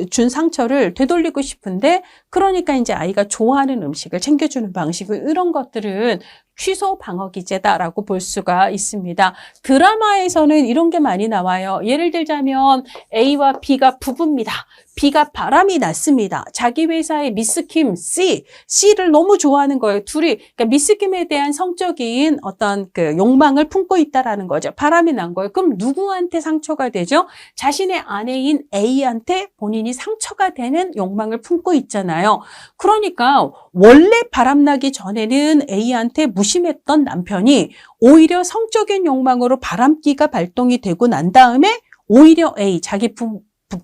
준 상처를 되돌리고 싶은데, 그러니까 이제 아이가 좋아하는 음식을 챙겨주는 방식, 이런 것들은 취소 방어 기제다라고 볼 수가 있습니다. 드라마에서는 이런 게 많이 나와요. 예를 들자면 A와 B가 부부입니다. B가 바람이 났습니다. 자기 회사의 미스 킴 C를 너무 좋아하는 거예요. 둘이, 그러니까 미스 킴에 대한 성적인 어떤 그 욕망을 품고 있다라는 거죠. 바람이 난 거예요. 그럼 누구한테 상처가 되죠? 자신의 아내인 A한테 본인이 상처가 되는 욕망을 품고 있잖아요. 그러니까 원래 바람나기 전에는 A한테 무심했던 남편이 오히려 성적인 욕망으로 바람기가 발동이 되고 난 다음에 오히려 A, 자기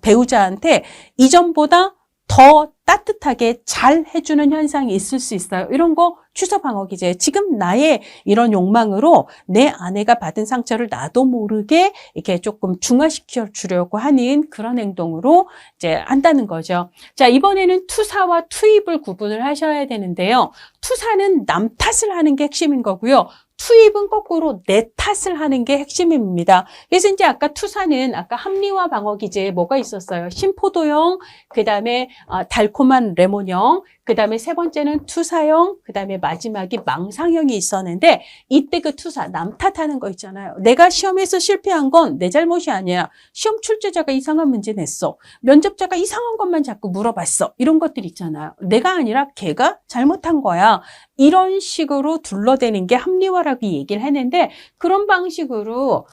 배우자한테 이전보다 더 따뜻하게 잘 해주는 현상이 있을 수 있어요. 이런 거 취소 방어 기제. 지금 나의 이런 욕망으로 내 아내가 받은 상처를 나도 모르게 이렇게 조금 중화시켜 주려고 하는 그런 행동으로 이제 한다는 거죠. 자, 이번에는 투사와 투입을 구분을 하셔야 되는데요. 투사는 남 탓을 하는 게 핵심인 거고요. 투입은 거꾸로 내 탓을 하는 게 핵심입니다. 그래서 이제 아까 투사는 아까 합리화 방어 기제에 뭐가 있었어요? 심포도형, 그 다음에 달콤한 레몬형, 그 다음에 세 번째는 투사형, 그 다음에 마지막이 망상형이 있었는데, 이때 그 투사, 남 탓하는 거 있잖아요. 내가 시험에서 실패한 건 내 잘못이 아니야. 시험 출제자가 이상한 문제 냈어. 면접자가 이상한 것만 자꾸 물어봤어. 이런 것들 있잖아요. 내가 아니라 걔가 잘못한 거야. 이런 식으로 둘러대는 게 합리화라고 얘기를 했는데, 그런 방식으로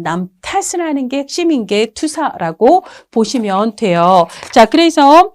남 탓을 하는 게 핵심인 게 투사라고 보시면 돼요. 자, 그래서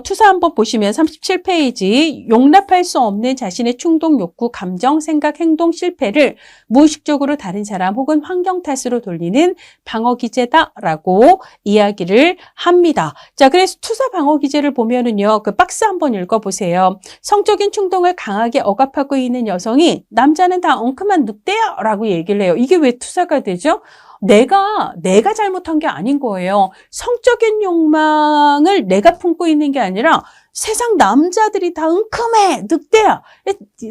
투사 한번 보시면 37페이지, 용납할 수 없는 자신의 충동, 욕구, 감정, 생각, 행동, 실패를 무의식적으로 다른 사람 혹은 환경 탓으로 돌리는 방어 기제다라고 이야기를 합니다. 자, 그래서 투사 방어 기제를 보면은요, 그 박스 한번 읽어보세요. 성적인 충동을 강하게 억압하고 있는 여성이 남자는 다 엉큼한 늑대야 라고 얘기를 해요. 이게 왜 투사가 되죠? 내가 잘못한 게 아닌 거예요. 성적인 욕망을 내가 품고 있는 게 아니라 세상 남자들이 다 엉큼해, 늑대야,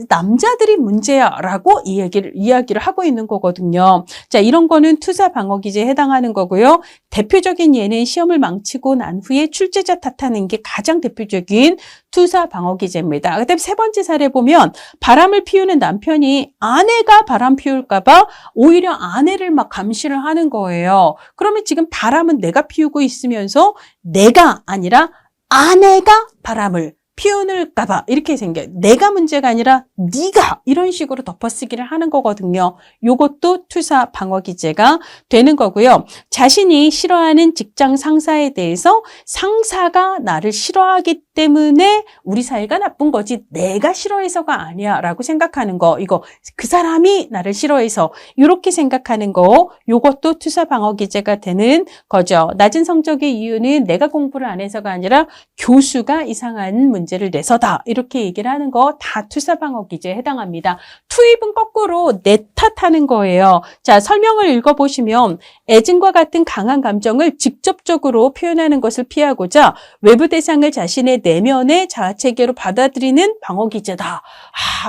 남자들이 문제야 라고 이야기를 하고 있는 거거든요. 자, 이런 거는 투사 방어 기제에 해당하는 거고요. 대표적인 예는 시험을 망치고 난 후에 출제자 탓하는 게 가장 대표적인 투사 방어 기제입니다. 그다음에 세 번째 사례 보면 바람을 피우는 남편이 아내가 바람 피울까 봐 오히려 아내를 막 감시를 하는 거예요. 그러면 지금 바람은 내가 피우고 있으면서 내가 아니라 아내가 바람을 피우는가 봐 이렇게 생겨요. 내가 문제가 아니라 네가, 이런 식으로 덮어쓰기를 하는 거거든요. 요것도 투사 방어 기제가 되는 거고요. 자신이 싫어하는 직장 상사에 대해서 상사가 나를 싫어하기 때문에 우리 사이가 나쁜 거지 내가 싫어해서가 아니야 라고 생각하는 거, 이거 그 사람이 나를 싫어해서 이렇게 생각하는 거, 요것도 투사 방어 기제가 되는 거죠. 낮은 성적의 이유는 내가 공부를 안 해서가 아니라 교수가 이상한 문제를 내서다, 이렇게 얘기를 하는 거 다 투사 방어 기제에 해당합니다. 투입은 거꾸로 내 탓하는 거예요. 자, 설명을 읽어보시면 애증과 같은 강한 감정을 직접적으로 표현하는 것을 피하고자 외부 대상을 자신의 내면의 자아체계로 받아들이는 방어 기제다.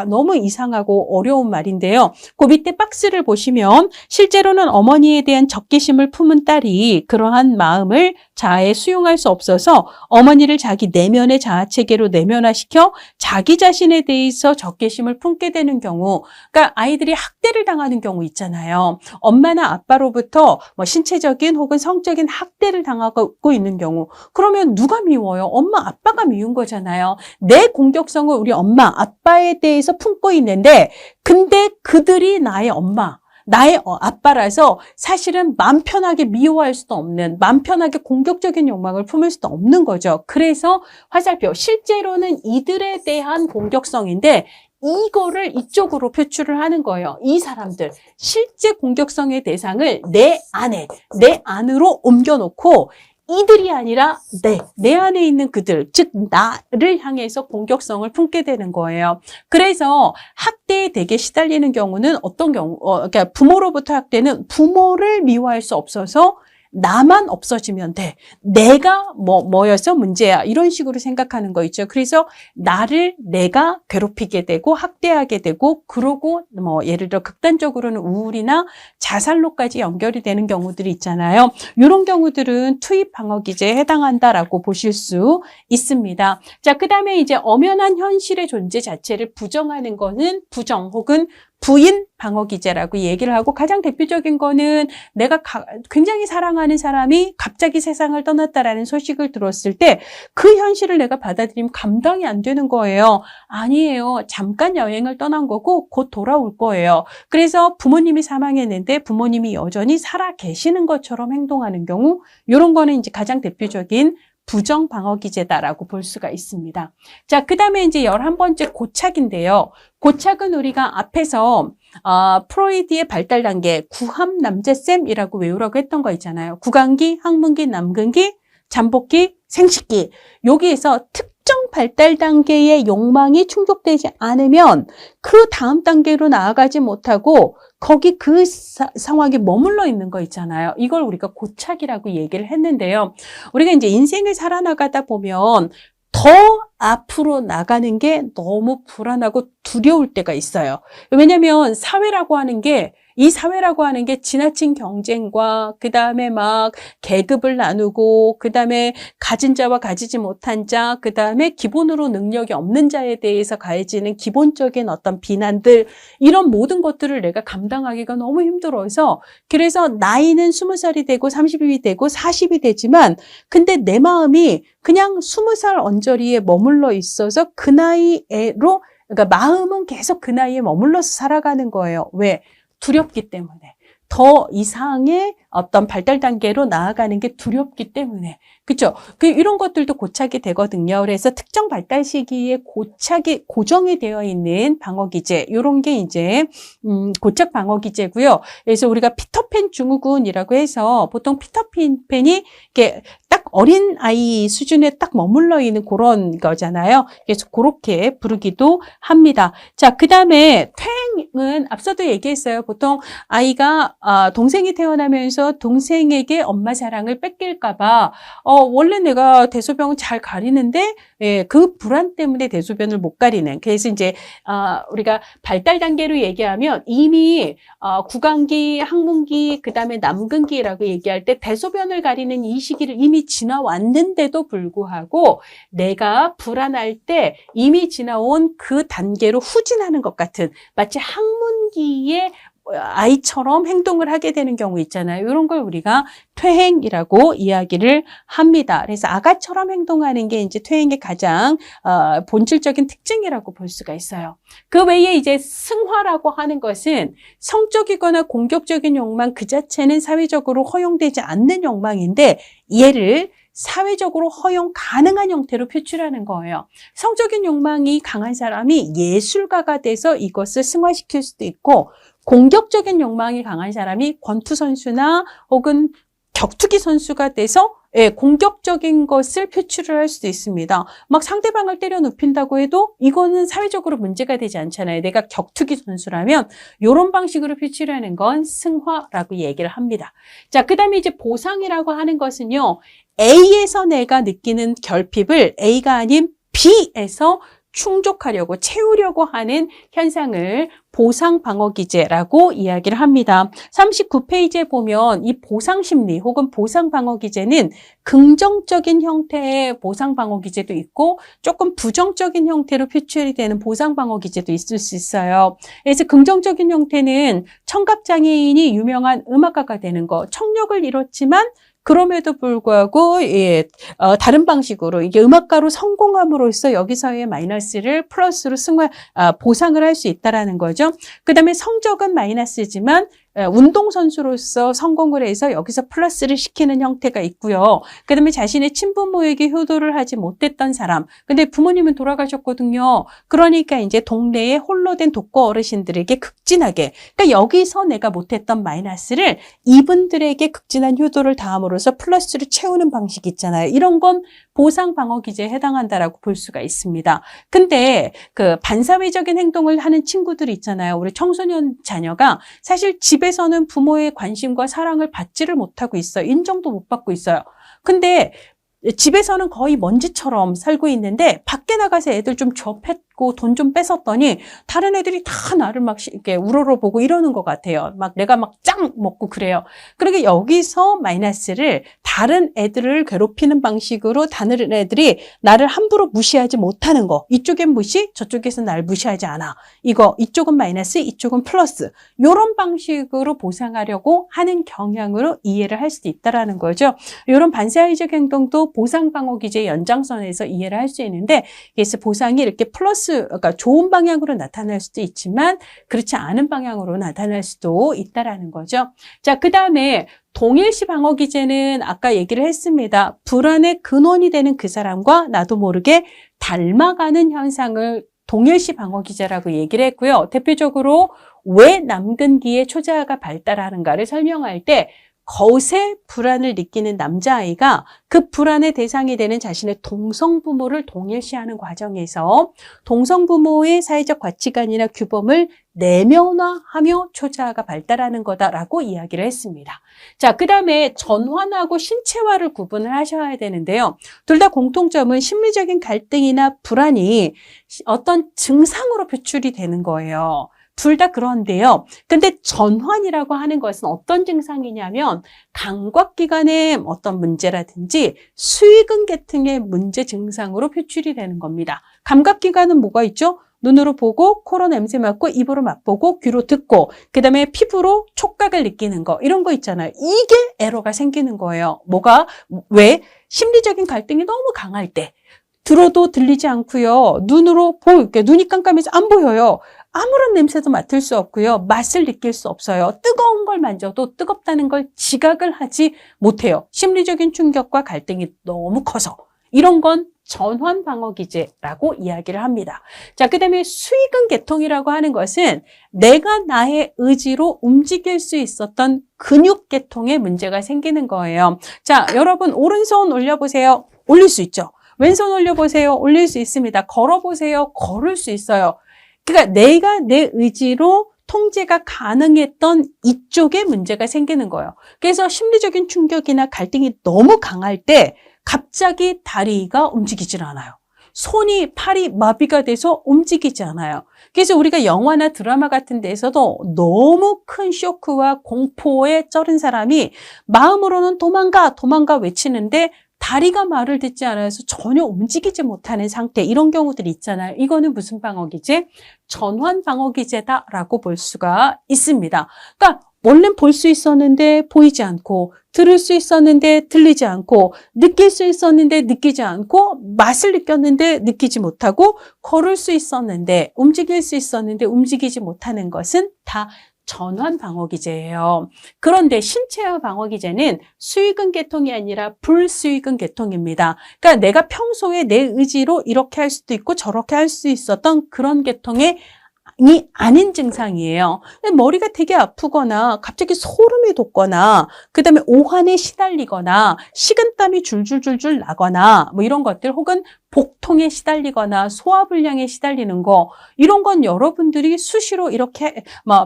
너무 이상하고 어려운 말인데요. 그 밑에 박스를 보시면 실제로는 어머니에 대한 적개심을 품은 딸이 그러한 마음을 자아에 수용할 수 없어서 어머니를 자기 내면의 자아체계로 내면화시켜 자기 자신에 대해서 적개심을 품게 되는 경우, 그러니까 아이들이 학대를 당하는 경우 있잖아요. 엄마나 아빠로부터 뭐 신체적인 혹은 성적인 학대를 당하고 있는 경우, 그러면 누가 미워요? 엄마, 아빠가 미운 거잖아요. 내 공격성을 우리 엄마, 아빠에 대해서 품고 있는데, 근데 그들이 나의 엄마, 나의 아빠라서 사실은 마음 편하게 미워할 수도 없는, 마음 편하게 공격적인 욕망을 품을 수도 없는 거죠. 그래서 화살표, 실제로는 이들에 대한 공격성인데 이거를 이쪽으로 표출을 하는 거예요. 이 사람들, 실제 공격성의 대상을 내 안으로 옮겨놓고 이들이 아니라 내 안에 있는 그들, 즉 나를 향해서 공격성을 품게 되는 거예요. 그래서 학대에 되게 시달리는 경우는 어떤 경우, 그러니까 부모로부터 학대는 부모를 미워할 수 없어서 나만 없어지면 돼. 내가 뭐여서 문제야. 이런 식으로 생각하는 거 있죠. 그래서 내가 괴롭히게 되고 학대하게 되고 그러고 예를 들어 극단적으로는 우울이나 자살로까지 연결이 되는 경우들이 있잖아요. 이런 경우들은 투입 방어 기제에 해당한다라고 보실 수 있습니다. 자, 그다음에 이제 엄연한 현실의 존재 자체를 부정하는 거는 부정 혹은 부인 방어 기제라고 얘기를 하고, 가장 대표적인 거는 내가 굉장히 사랑하는 사람이 갑자기 세상을 떠났다라는 소식을 들었을 때 그 현실을 내가 받아들이면 감당이 안 되는 거예요. 아니에요. 잠깐 여행을 떠난 거고 곧 돌아올 거예요. 그래서 부모님이 사망했는데 부모님이 여전히 살아 계시는 것처럼 행동하는 경우, 이런 거는 이제 가장 대표적인 부정 방어 기제다라고 볼 수가 있습니다. 자, 그 다음에 이제 11번째 고착인데요. 고착은 우리가 앞에서 프로이드의 발달 단계 구함 남제쌤이라고 외우라고 했던 거 있잖아요. 구강기, 항문기, 남근기, 잠복기, 생식기. 여기에서 특정 발달 단계의 욕망이 충족되지 않으면 그 다음 단계로 나아가지 못하고 거기 그 상황에 머물러 있는 거 있잖아요. 이걸 우리가 고착이라고 얘기를 했는데요. 우리가 이제 인생을 살아나가다 보면 더 앞으로 나가는 게 너무 불안하고 두려울 때가 있어요. 왜냐하면 이 사회라고 하는 게 지나친 경쟁과 그 다음에 막 계급을 나누고 그 다음에 가진 자와 가지지 못한 자, 그 다음에 기본으로 능력이 없는 자에 대해서 가해지는 기본적인 어떤 비난들, 이런 모든 것들을 내가 감당하기가 너무 힘들어서, 그래서 나이는 20살이 되고 30이 되고 40이 되지만 근데 내 마음이 그냥 20살 언저리에 머물러 있어서 그 나이로, 그러니까 마음은 계속 그 나이에 머물러서 살아가는 거예요. 왜? 두렵기 때문에. 더 이상의 어떤 발달 단계로 나아가는 게 두렵기 때문에. 그렇죠? 이런 것들도 고착이 되거든요. 그래서 특정 발달 시기에 고착이 고정이 되어 있는 방어 기제, 이런 게 이제 고착 방어 기제고요. 그래서 우리가 피터팬 증후군이라고 해서 보통 피터팬이 이렇게 딱 어린 아이 수준에 딱 머물러 있는 그런 거잖아요. 그래서 그렇게 부르기도 합니다. 자, 그다음에 퇴행은 앞서도 얘기했어요. 보통 아이가 동생이 태어나면서 동생에게 엄마 사랑을 뺏길까 봐 원래 내가 대소변을 잘 가리는데 그 불안 때문에 대소변을 못 가리는. 그래서 이제 우리가 발달 단계로 얘기하면 이미 구강기, 항문기, 그다음에 남근기라고 얘기할 때 대소변을 가리는 이 시기를 이미 지나왔는데도 불구하고 내가 불안할 때 이미 지나온 그 단계로 후진하는 것 같은, 마치 항문기의 아이처럼 행동을 하게 되는 경우 있잖아요. 이런 걸 우리가 퇴행이라고 이야기를 합니다. 그래서 아가처럼 행동하는 게 이제 퇴행의 가장 본질적인 특징이라고 볼 수가 있어요. 그 외에 이제 승화라고 하는 것은 성적이거나 공격적인 욕망 그 자체는 사회적으로 허용되지 않는 욕망인데 얘를 사회적으로 허용 가능한 형태로 표출하는 거예요. 성적인 욕망이 강한 사람이 예술가가 돼서 이것을 승화시킬 수도 있고, 공격적인 욕망이 강한 사람이 권투 선수나 혹은 격투기 선수가 돼서 공격적인 것을 표출을 할 수도 있습니다. 막 상대방을 때려 눕힌다고 해도 이거는 사회적으로 문제가 되지 않잖아요. 내가 격투기 선수라면 이런 방식으로 표출하는 건 승화라고 얘기를 합니다. 자, 그다음에 이제 보상이라고 하는 것은요, A에서 내가 느끼는 결핍을 A가 아닌 B에서 충족하려고, 채우려고 하는 현상을 보상 방어 기제라고 이야기를 합니다. 39페이지에 보면 이 보상 심리 혹은 보상 방어 기제는 긍정적인 형태의 보상 방어 기제도 있고 조금 부정적인 형태로 표출이 되는 보상 방어 기제도 있을 수 있어요. 그래서 긍정적인 형태는 청각 장애인이 유명한 음악가가 되는 거, 청력을 잃었지만 그럼에도 불구하고 다른 방식으로 이게 음악가로 성공함으로써 여기서의 마이너스를 플러스로 보상을 할 수 있다라는 거죠. 그다음에 성적은 마이너스지만 운동선수로서 성공을 해서 여기서 플러스를 시키는 형태가 있고요. 그다음에 자신의 친부모에게 효도를 하지 못했던 사람. 근데 부모님은 돌아가셨거든요. 그러니까 이제 동네에 홀로 된 독거 어르신들에게 극진하게, 그러니까 여기서 내가 못했던 마이너스를 이분들에게 극진한 효도를 다함으로써 플러스를 채우는 방식이 있잖아요. 이런 건 보상 방어 기제에 해당한다라고 볼 수가 있습니다. 근데 그 반사회적인 행동을 하는 친구들이 있잖아요. 우리 청소년 자녀가 사실 집에서는 부모의 관심과 사랑을 받지를 못하고 있어요. 인정도 못 받고 있어요. 근데 집에서는 거의 먼지처럼 살고 있는데 밖에 나가서 애들 좀 접했고 돈 좀 뺏었더니 다른 애들이 다 나를 막 이렇게 우러러보고 이러는 것 같아요. 막 내가 막 짱 먹고 그래요. 그러니까 여기서 마이너스를 다른 애들을 괴롭히는 방식으로 다른 애들이 나를 함부로 무시하지 못하는 거. 이쪽엔 무시, 저쪽에서 날 무시하지 않아. 이쪽은 마이너스, 이쪽은 플러스. 이런 방식으로 보상하려고 하는 경향으로 이해를 할 수도 있다라는 거죠. 이런 반사회적 행동도 보상 방어 기제의 연장선에서 이해를 할 수 있는데, 그래서 보상이 이렇게 플러스, 그러니까 좋은 방향으로 나타날 수도 있지만 그렇지 않은 방향으로 나타날 수도 있다라는 거죠. 자, 그 다음에 동일시 방어 기제는 아까 얘기를 했습니다. 불안의 근원이 되는 그 사람과 나도 모르게 닮아가는 현상을 동일시 방어 기제라고 얘기를 했고요. 대표적으로 왜 남근기에 초자아가 발달하는가를 설명할 때 거세 불안을 느끼는 남자아이가 그 불안의 대상이 되는 자신의 동성부모를 동일시하는 과정에서 동성부모의 사회적 가치관이나 규범을 내면화하며 초자아가 발달하는 거다라고 이야기를 했습니다. 자, 그 다음에 전환하고 신체화를 구분을 하셔야 되는데요. 둘 다 공통점은 심리적인 갈등이나 불안이 어떤 증상으로 표출이 되는 거예요. 둘 다 그런데요. 근데 전환이라고 하는 것은 어떤 증상이냐면 감각기관의 어떤 문제라든지 수의근 계통의 문제 증상으로 표출이 되는 겁니다. 감각기관은 뭐가 있죠? 눈으로 보고, 코로 냄새 맡고, 입으로 맛보고, 귀로 듣고, 그 다음에 피부로 촉각을 느끼는 거, 이런 거 있잖아요. 이게 에러가 생기는 거예요. 왜? 심리적인 갈등이 너무 강할 때. 들어도 들리지 않고요. 눈이 깜깜해서 안 보여요. 아무런 냄새도 맡을 수 없고요. 맛을 느낄 수 없어요. 뜨거운 걸 만져도 뜨겁다는 걸 지각을 하지 못해요. 심리적인 충격과 갈등이 너무 커서. 이런 건 전환 방어 기제라고 이야기를 합니다. 자, 그 다음에 수의근 계통이라고 하는 것은 내가 나의 의지로 움직일 수 있었던 근육 계통에 문제가 생기는 거예요. 자, 여러분 오른손 올려보세요. 올릴 수 있죠. 왼손 올려보세요. 올릴 수 있습니다. 걸어보세요. 걸을 수 있어요. 그러니까 내가 내 의지로 통제가 가능했던 이쪽에 문제가 생기는 거예요. 그래서 심리적인 충격이나 갈등이 너무 강할 때 갑자기 다리가 움직이질 않아요. 팔이 마비가 돼서 움직이지 않아요. 그래서 우리가 영화나 드라마 같은 데에서도 너무 큰 쇼크와 공포에 쩔은 사람이 마음으로는 도망가 외치는데 다리가 말을 듣지 않아서 전혀 움직이지 못하는 상태, 이런 경우들이 있잖아요. 이거는 무슨 방어 기제? 전환 방어 기제다라고 볼 수가 있습니다. 그러니까 원래는 볼 수 있었는데 보이지 않고, 들을 수 있었는데 들리지 않고, 느낄 수 있었는데 느끼지 않고, 맛을 느꼈는데 느끼지 못하고, 걸을 수 있었는데, 움직일 수 있었는데 움직이지 못하는 것은 다 전환 방어 기제예요. 그런데 신체화 방어 기제는 수의근 계통이 아니라 불수의근 계통입니다. 그러니까 내가 평소에 내 의지로 이렇게 할 수도 있고 저렇게 할 수 있었던 그런 계통의 아닌 증상이에요. 머리가 되게 아프거나 갑자기 소름이 돋거나 그다음에 오한에 시달리거나 식은땀이 줄줄줄줄 나거나 뭐 이런 것들, 혹은 복통에 시달리거나 소화불량에 시달리는 거, 이런 건 여러분들이 수시로 이렇게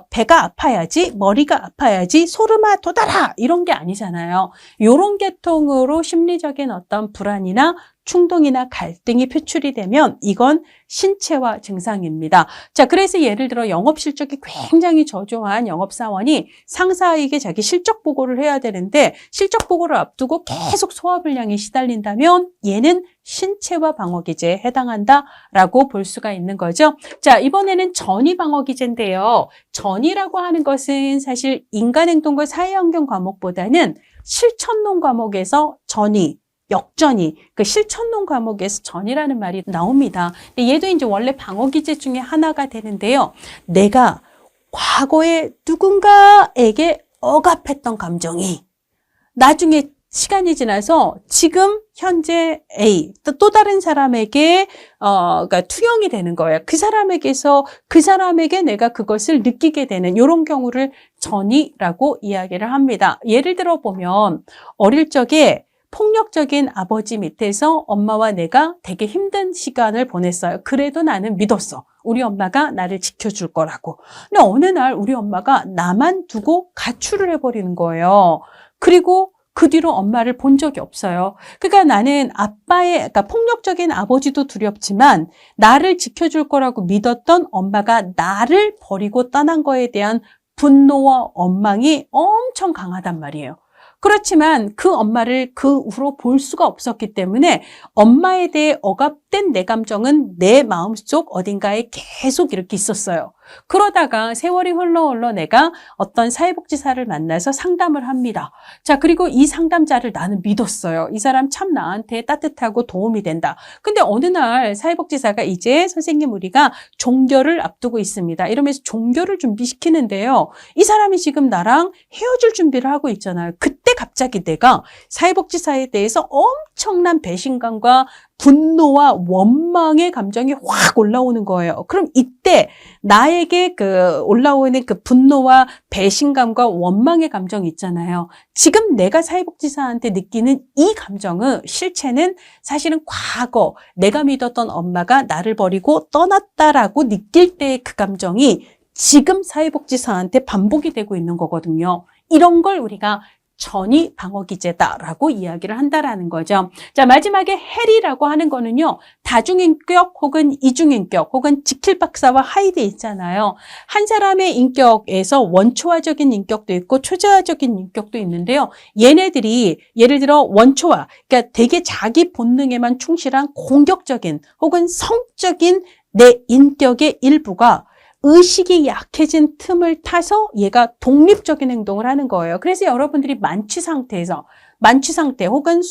배가 아파야지, 머리가 아파야지, 소름아 돋아라 이런 게 아니잖아요. 이런 계통으로 심리적인 어떤 불안이나 충동이나 갈등이 표출이 되면 이건 신체화 증상입니다. 자, 그래서 예를 들어 영업 실적이 굉장히 저조한 영업사원이 상사에게 자기 실적 보고를 해야 되는데 실적 보고를 앞두고 계속 소화불량에 시달린다면 얘는 신체화 방어 기제에 해당한다라고 볼 수가 있는 거죠. 자, 이번에는 전위 방어 기제인데요. 전위라고 하는 것은 사실 인간행동과 사회환경 과목보다는 실천론 과목에서 전위, 역전위, 그 실천론 과목에서 전이라는 말이 나옵니다. 근데 얘도 이제 원래 방어 기제 중에 하나가 되는데요. 내가 과거에 누군가에게 억압했던 감정이 나중에 시간이 지나서 지금 현재 A, 또 다른 사람에게 그러니까 투영이 되는 거예요. 그 사람에게서 그 사람에게 내가 그것을 느끼게 되는 이런 경우를 전이라고 이야기를 합니다. 예를 들어 보면 어릴 적에 폭력적인 아버지 밑에서 엄마와 내가 되게 힘든 시간을 보냈어요. 그래도 나는 믿었어. 우리 엄마가 나를 지켜줄 거라고. 근데 어느 날 우리 엄마가 나만 두고 가출을 해버리는 거예요. 그리고 그 뒤로 엄마를 본 적이 없어요. 그러니까 나는 그러니까 폭력적인 아버지도 두렵지만 나를 지켜줄 거라고 믿었던 엄마가 나를 버리고 떠난 거에 대한 분노와 원망이 엄청 강하단 말이에요. 그렇지만 그 엄마를 그 후로 볼 수가 없었기 때문에 엄마에 대해 억압된 내 감정은 내 마음속 어딘가에 계속 이렇게 있었어요. 그러다가 세월이 흘러 내가 어떤 사회복지사를 만나서 상담을 합니다. 자, 그리고 이 상담자를 나는 믿었어요. 이 사람 참 나한테 따뜻하고 도움이 된다. 근데 어느 날 사회복지사가 이제 선생님 우리가 종결을 앞두고 있습니다. 이러면서 종결을 준비시키는데요. 이 사람이 지금 나랑 헤어질 준비를 하고 있잖아요. 그때 갑자기 내가 사회복지사에 대해서 엄청난 배신감과 분노와 원망의 감정이 확 올라오는 거예요. 그럼 이때 나에게 그 올라오는 그 분노와 배신감과 원망의 감정이 있잖아요. 지금 내가 사회복지사한테 느끼는 이 감정은 실체는 사실은 과거 내가 믿었던 엄마가 나를 버리고 떠났다라고 느낄 때의 그 감정이 지금 사회복지사한테 반복이 되고 있는 거거든요. 이런 걸 우리가 전위 방어 기제다라고 이야기를 한다라는 거죠. 자, 마지막에 해리라고 하는 거는요. 다중인격 혹은 이중인격 혹은 지킬 박사와 하이드 있잖아요. 한 사람의 인격에서 원초화적인 인격도 있고 초자화적인 인격도 있는데요. 얘네들이 예를 들어 원초화, 그러니까 되게 자기 본능에만 충실한 공격적인 혹은 성적인 내 인격의 일부가 의식이 약해진 틈을 타서 얘가 독립적인 행동을 하는 거예요. 그래서 여러분들이 만취 상태 혹은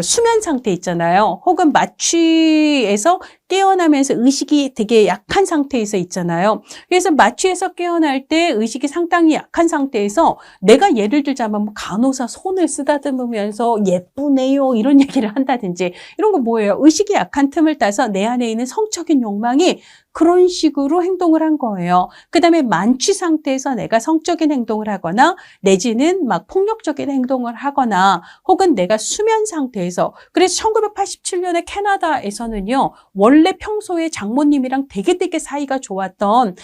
수면 상태 있잖아요. 혹은 마취에서 깨어나면서 의식이 되게 약한 상태에서 있잖아요. 그래서 마취에서 깨어날 때 의식이 상당히 약한 상태에서 내가 예를 들자면 간호사 손을 쓰다듬으면서 예쁘네요 이런 얘기를 한다든지 이런 거 뭐예요? 의식이 약한 틈을 따서 내 안에 있는 성적인 욕망이 그런 식으로 행동을 한 거예요. 그 다음에 만취 상태에서 내가 성적인 행동을 하거나 내지는 막 폭력적인 행동을 하거나 혹은 내가 수면 상태에서 그래서 1987년에 캐나다에서는요. 원래 평소에 장모님이랑 되게 사이가 좋았던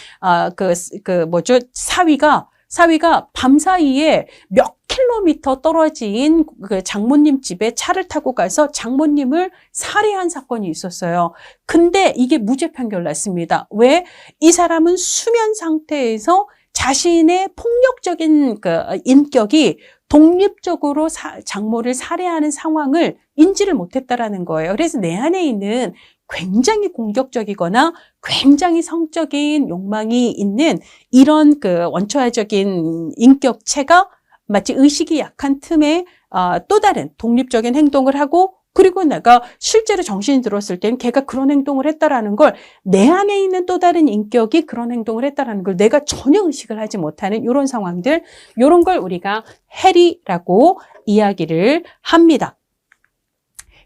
사위가 밤사이에 몇 킬로미터 떨어진 그 장모님 집에 차를 타고 가서 장모님을 살해한 사건이 있었어요. 근데 이게 무죄 판결 났습니다. 왜? 이 사람은 수면 상태에서 자신의 폭력적인 그 인격이 독립적으로 장모를 살해하는 상황을 인지를 못했다라는 거예요. 그래서 내 안에 있는 굉장히 공격적이거나 굉장히 성적인 욕망이 있는 이런 그 원초화적인 인격체가 마치 의식이 약한 틈에 또 다른 독립적인 행동을 하고 그리고 내가 실제로 정신이 들었을 때는 걔가 그런 행동을 했다라는 걸 내 안에 있는 또 다른 인격이 그런 행동을 했다라는 걸 내가 전혀 의식을 하지 못하는 이런 상황들, 이런 걸 우리가 해리라고 이야기를 합니다.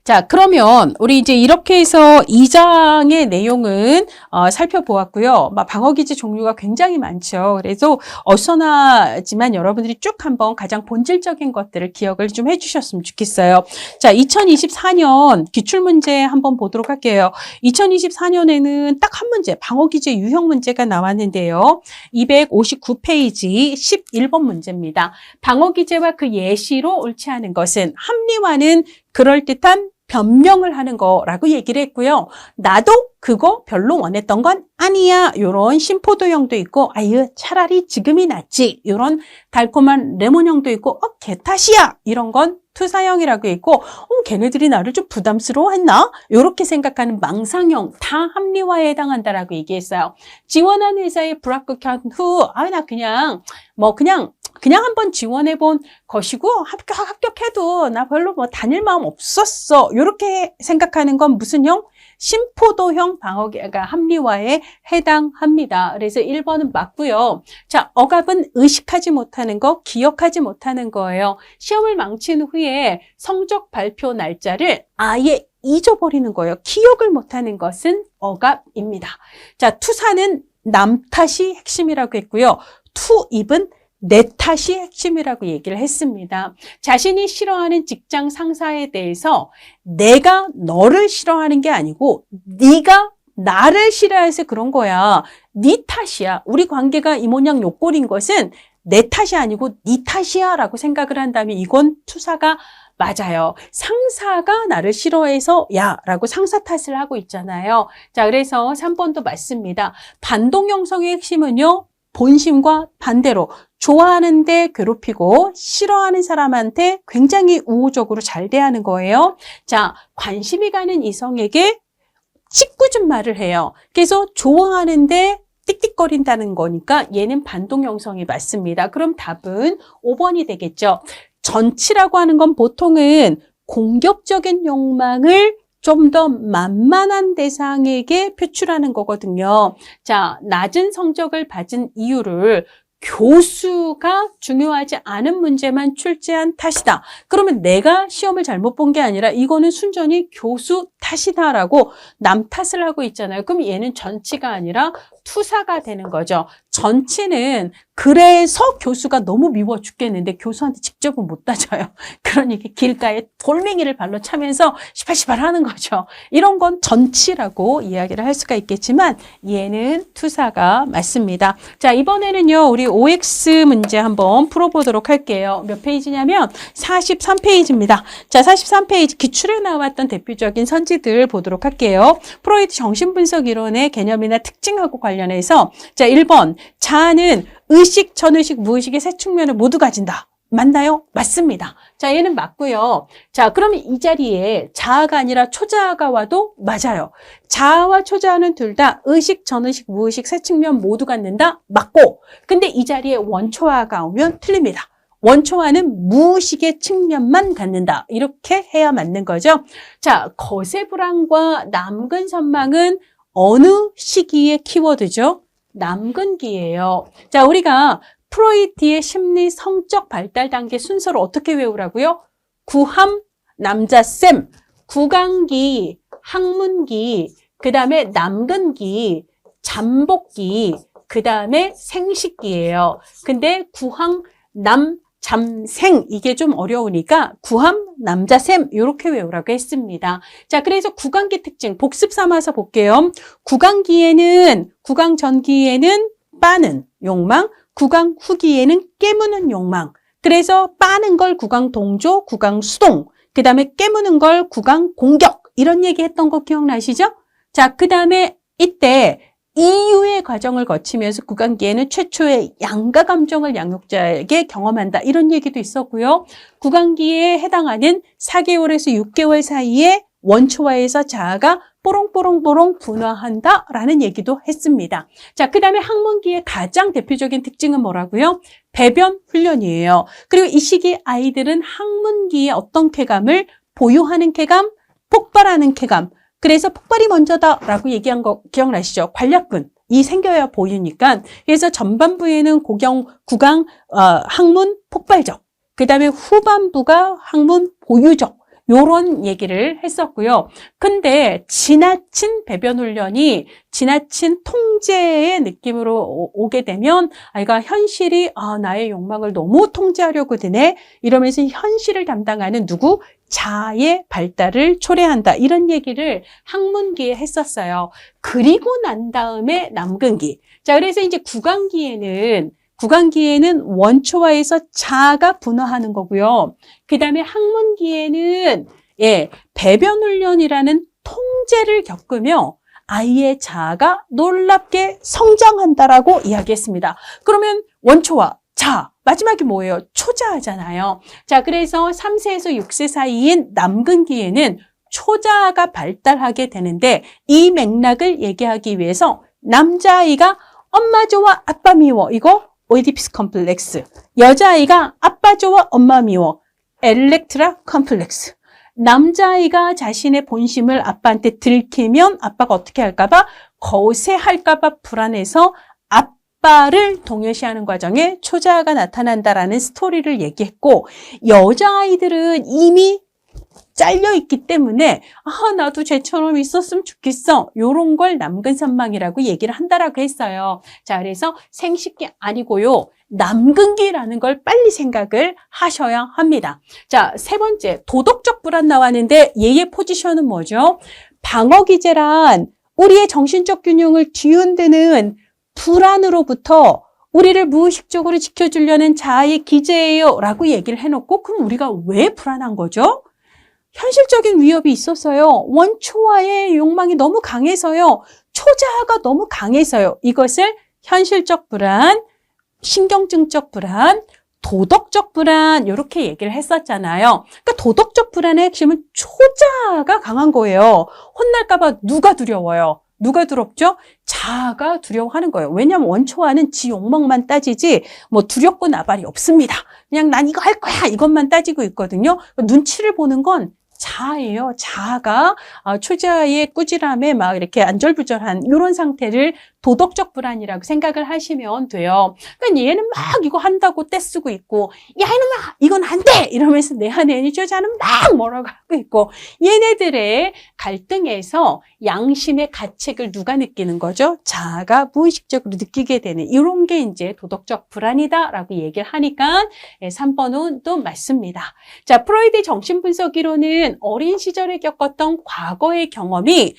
자, 그러면 우리 이제 이렇게 해서 2장의 내용은 살펴보았고요. 방어기제 종류가 굉장히 많죠. 그래서 어수선하지만 여러분들이 쭉 한번 가장 본질적인 것들을 기억을 좀 해주셨으면 좋겠어요. 자, 2024년 기출문제 한번 보도록 할게요. 2024년에는 딱 한 문제, 방어기제 유형 문제가 나왔는데요. 259페이지 11번 문제입니다. 방어기제와 그 예시로 옳지 않은 것은 합리화는 그럴듯한 변명을 하는 거라고 얘기를 했고요. 나도 그거 별로 원했던 건 아니야. 이런 심포도형도 있고 아유 차라리 지금이 낫지. 이런 달콤한 레몬형도 있고 개 탓이야. 이런 건 투사형이라고 있고, 걔네들이 나를 좀 부담스러워했나? 이렇게 생각하는 망상형, 다 합리화에 해당한다라고 얘기했어요. 지원한 회사에 불합격한 후, 나 그냥 한번 지원해본 것이고, 합격해도 나 별로 다닐 마음 없었어. 이렇게 생각하는 건 무슨 형? 심포도형 방어기가 합리화에 해당합니다. 그래서 1번은 맞고요. 자, 억압은 의식하지 못하는 거, 기억하지 못하는 거예요. 시험을 망친 후에 성적 발표 날짜를 아예 잊어버리는 거예요. 기억을 못하는 것은 억압입니다. 자, 투사는 남 탓이 핵심이라고 했고요. 투입은 내 탓이 핵심이라고 얘기를 했습니다. 자신이 싫어하는 직장 상사에 대해서 내가 너를 싫어하는 게 아니고 네가 나를 싫어해서 그런 거야. 네 탓이야. 우리 관계가 이 모양 요 꼴인 것은 내 탓이 아니고 네 탓이야 라고 생각을 한다면 이건 투사가 맞아요. 상사가 나를 싫어해서 야 라고 상사 탓을 하고 있잖아요. 자, 그래서 3번도 맞습니다. 반동 형성의 핵심은요. 본심과 반대로 좋아하는데 괴롭히고 싫어하는 사람한테 굉장히 우호적으로 잘 대하는 거예요. 자, 관심이 가는 이성에게 짓궂은 말을 해요. 그래서 좋아하는데 띡띡거린다는 거니까 얘는 반동 형성이 맞습니다. 그럼 답은 5번이 되겠죠. 전치라고 하는 건 보통은 공격적인 욕망을 좀 더 만만한 대상에게 표출하는 거거든요. 자, 낮은 성적을 받은 이유를 교수가 중요하지 않은 문제만 출제한 탓이다. 그러면 내가 시험을 잘못 본 게 아니라 이거는 순전히 교수 탓이다라고 남 탓을 하고 있잖아요. 그럼 얘는 전치가 아니라 투사가 되는 거죠. 전치는 그래서 교수가 너무 미워 죽겠는데 교수한테 직접은 못 따져요. 그러니까 길가에 돌멩이를 발로 차면서 시발시발 하는 거죠. 이런 건 전치라고 이야기를 할 수가 있겠지만 얘는 투사가 맞습니다. 자, 이번에는요. 우리 OX 문제 한번 풀어보도록 할게요. 몇 페이지냐면 43페이지입니다. 자, 43페이지 기출에 나왔던 대표적인 선지들 보도록 할게요. 프로이트 정신분석 이론의 개념이나 특징하고 관련해서 자, 1번 자아는 의식, 전의식, 무의식의 세 측면을 모두 가진다. 맞나요? 맞습니다. 자, 얘는 맞고요. 자, 그러면 이 자리에 자아가 아니라 초자아가 와도 맞아요. 자아와 초자아는 둘 다 의식, 전의식, 무의식 세 측면 모두 갖는다. 맞고. 근데 이 자리에 원초아가 오면 틀립니다. 원초아는 무의식의 측면만 갖는다. 이렇게 해야 맞는 거죠. 자, 거세 불안과 남근 선망은 어느 시기의 키워드죠? 남근기예요. 자, 우리가 프로이트의 심리 성적 발달 단계 순서를 어떻게 외우라고요? 구함, 남자쌤, 구강기, 학문기, 그 다음에 남근기, 잠복기, 그 다음에 생식기예요. 근데 구항, 남, 잠생 이게 좀 어려우니까 구함, 남자샘 이렇게 외우라고 했습니다. 자, 그래서 구강기 특징 복습 삼아서 볼게요. 구강기에는 구강 전기에는 빠는 욕망, 구강 후기에는 깨무는 욕망. 그래서 빠는 걸 구강 동조, 구강 수동, 그 다음에 깨무는 걸 구강 공격 이런 얘기 했던 거 기억나시죠? 자, 그 다음에 이때 이유의 과정을 거치면서 구강기에는 최초의 양가 감정을 양육자에게 경험한다. 이런 얘기도 있었고요. 구강기에 해당하는 4개월에서 6개월 사이에 원초화에서 자아가 뽀롱뽀롱뽀롱 분화한다 라는 얘기도 했습니다. 자, 그 다음에 학문기의 가장 대표적인 특징은 뭐라고요? 배변 훈련이에요. 그리고 이 시기 아이들은 학문기의 어떤 쾌감을 보유하는 쾌감, 폭발하는 쾌감, 그래서 폭발이 먼저다라고 얘기한 거 기억나시죠? 관략근이 생겨야 보이니까. 그래서 전반부에는 구강, 항문 폭발적. 그 다음에 후반부가 항문 보유적. 요런 얘기를 했었고요. 근데 지나친 배변 훈련이 지나친 통제의 느낌으로 오게 되면 아이가 현실이 나의 욕망을 너무 통제하려고 드네. 이러면서 현실을 담당하는 누구? 자아의 발달을 초래한다. 이런 얘기를 학문기에 했었어요. 그리고 난 다음에 남근기. 자, 그래서 이제 구강기에는 원초화에서 자아가 분화하는 거고요. 그 다음에 학문기에는 배변 훈련이라는 통제를 겪으며 아이의 자아가 놀랍게 성장한다라고 이야기했습니다. 그러면 원초화, 자아, 마지막이 뭐예요? 초자아잖아요. 자, 그래서 3세에서 6세 사이인 남근기에는 초자아가 발달하게 되는데 이 맥락을 얘기하기 위해서 남자아이가 엄마 좋아 아빠 미워 이거 오이디푸스 컴플렉스, 여자아이가 아빠 좋아 엄마 미워 엘렉트라 컴플렉스. 남자아이가 자신의 본심을 아빠한테 들키면 아빠가 어떻게 할까봐 거세할까봐 불안해서 아빠를 동요시하는 과정에 초자아가 나타난다라는 스토리를 얘기했고, 여자아이들은 이미 잘려있기 때문에 나도 쟤처럼 있었으면 좋겠어. 요런 걸 남근산망이라고 얘기를 한다라고 했어요. 자, 그래서 생식기 아니고요. 남근기라는 걸 빨리 생각을 하셔야 합니다. 자, 세 번째, 도덕적 불안 나왔는데 얘의 포지션은 뭐죠? 방어기제란 우리의 정신적 균형을 뒤흔드는 불안으로부터 우리를 무의식적으로 지켜주려는 자아의 기제예요 라고 얘기를 해놓고, 그럼 우리가 왜 불안한 거죠? 현실적인 위협이 있었어요. 원초와의 욕망이 너무 강해서요. 초자아가 너무 강해서요. 이것을 현실적 불안, 신경증적 불안, 도덕적 불안 이렇게 얘기를 했었잖아요. 그러니까 도덕적 불안의 핵심은 초자아가 강한 거예요. 혼날까 봐 누가 두려워요? 누가 두렵죠? 자아가 두려워하는 거예요. 왜냐하면 원초와는 지 욕망만 따지지 뭐 두렵고 나발이 없습니다. 그냥 난 이거 할 거야 이것만 따지고 있거든요. 눈치를 보는 건 자아예요. 자아가 초자아의 꾸지람에 막 이렇게 안절부절한 이런 상태를 도덕적 불안이라고 생각을 하시면 돼요. 그러니까 얘는 막 이거 한다고 떼쓰고 있고, 야 이놈아 이건 안 돼! 이러면서 내 안에 있는 초자아는 막 뭐라고 하고 있고, 얘네들의 갈등에서 양심의 가책을 누가 느끼는 거죠? 자아가 무의식적으로 느끼게 되는 이런 게 이제 도덕적 불안이다라고 얘기를 하니까 3번은 또 맞습니다. 자, 프로이드 정신분석이론은 어린 시절에 겪었던 과거의 경험이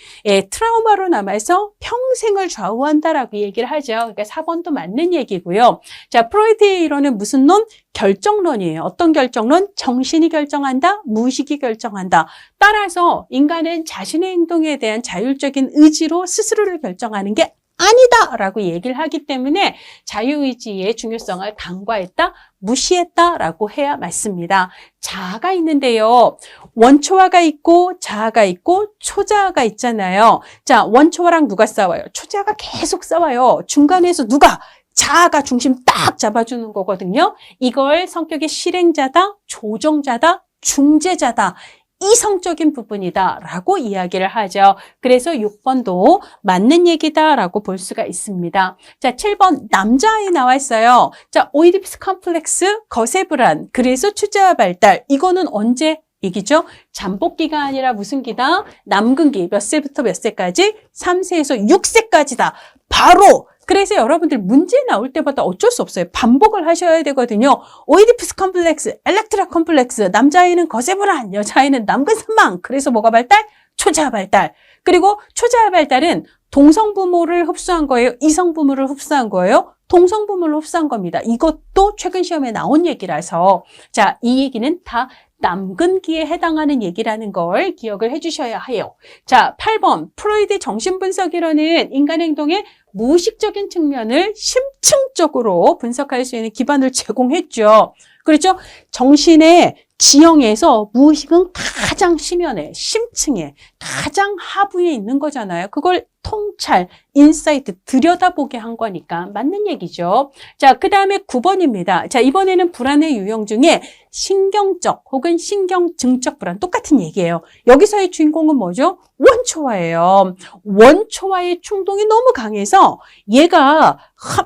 트라우마로 남아서 평생을 좌우한다라고 얘기를 하죠. 그러니까 4번도 맞는 얘기고요. 자, 프로이드의 이론은 무슨 론? 결정론이에요. 어떤 결정론? 정신이 결정한다, 무의식이 결정한다. 따라서 인간은 자신의 행동에 대한 자율적인 의지로 스스로를 결정하는 게 아니다라고 얘기를 하기 때문에 자유의지의 중요성을 간과했다, 무시했다라고 해야 맞습니다. 자아가 있는데요. 원초아가 있고 자아가 있고 초자아가 있잖아요. 자, 원초아랑 누가 싸워요? 초자아가 계속 싸워요. 중간에서 누가? 자아가 중심 딱 잡아주는 거거든요. 이걸 성격의 실행자다, 조정자다, 중재자다. 이성적인 부분이다라고 이야기를 하죠. 그래서 6번도 맞는 얘기다라고 볼 수가 있습니다. 자, 7번 남자아이 나왔어요. 자, 오이디푸스 컴플렉스, 거세불안, 그래서 초자아 발달. 이거는 언제 얘기죠? 잠복기가 아니라 무슨 기다? 남근기. 몇 세부터 몇 세까지? 3세에서 6세까지다. 바로 그래서 여러분들 문제 나올 때마다 어쩔 수 없어요. 반복을 하셔야 되거든요. 오이디푸스 컴플렉스, 엘렉트라 컴플렉스, 남자아이는 거세불안, 여자아이는 남근산망. 그래서 뭐가 발달? 초자아 발달. 그리고 초자아 발달은 동성부모를 흡수한 거예요? 이성부모를 흡수한 거예요? 동성부모를 흡수한 겁니다. 이것도 최근 시험에 나온 얘기라서, 자, 이 얘기는 다 남근기에 해당하는 얘기라는 걸 기억을 해주셔야 해요. 자, 8번 프로이드 정신분석이론은 인간 행동의 무의식적인 측면을 심층적으로 분석할 수 있는 기반을 제공했죠. 그렇죠? 정신의 지형에서 무의식은 가장 심연에, 심층에, 가장 하부에 있는 거잖아요. 그걸 통찰, 인사이트, 들여다보게 한 거니까 맞는 얘기죠. 자, 그 다음에 9번입니다. 자, 이번에는 불안의 유형 중에 신경적 혹은 신경증적 불안, 똑같은 얘기예요. 여기서의 주인공은 뭐죠? 원초아예요. 원초아의 충동이 너무 강해서 얘가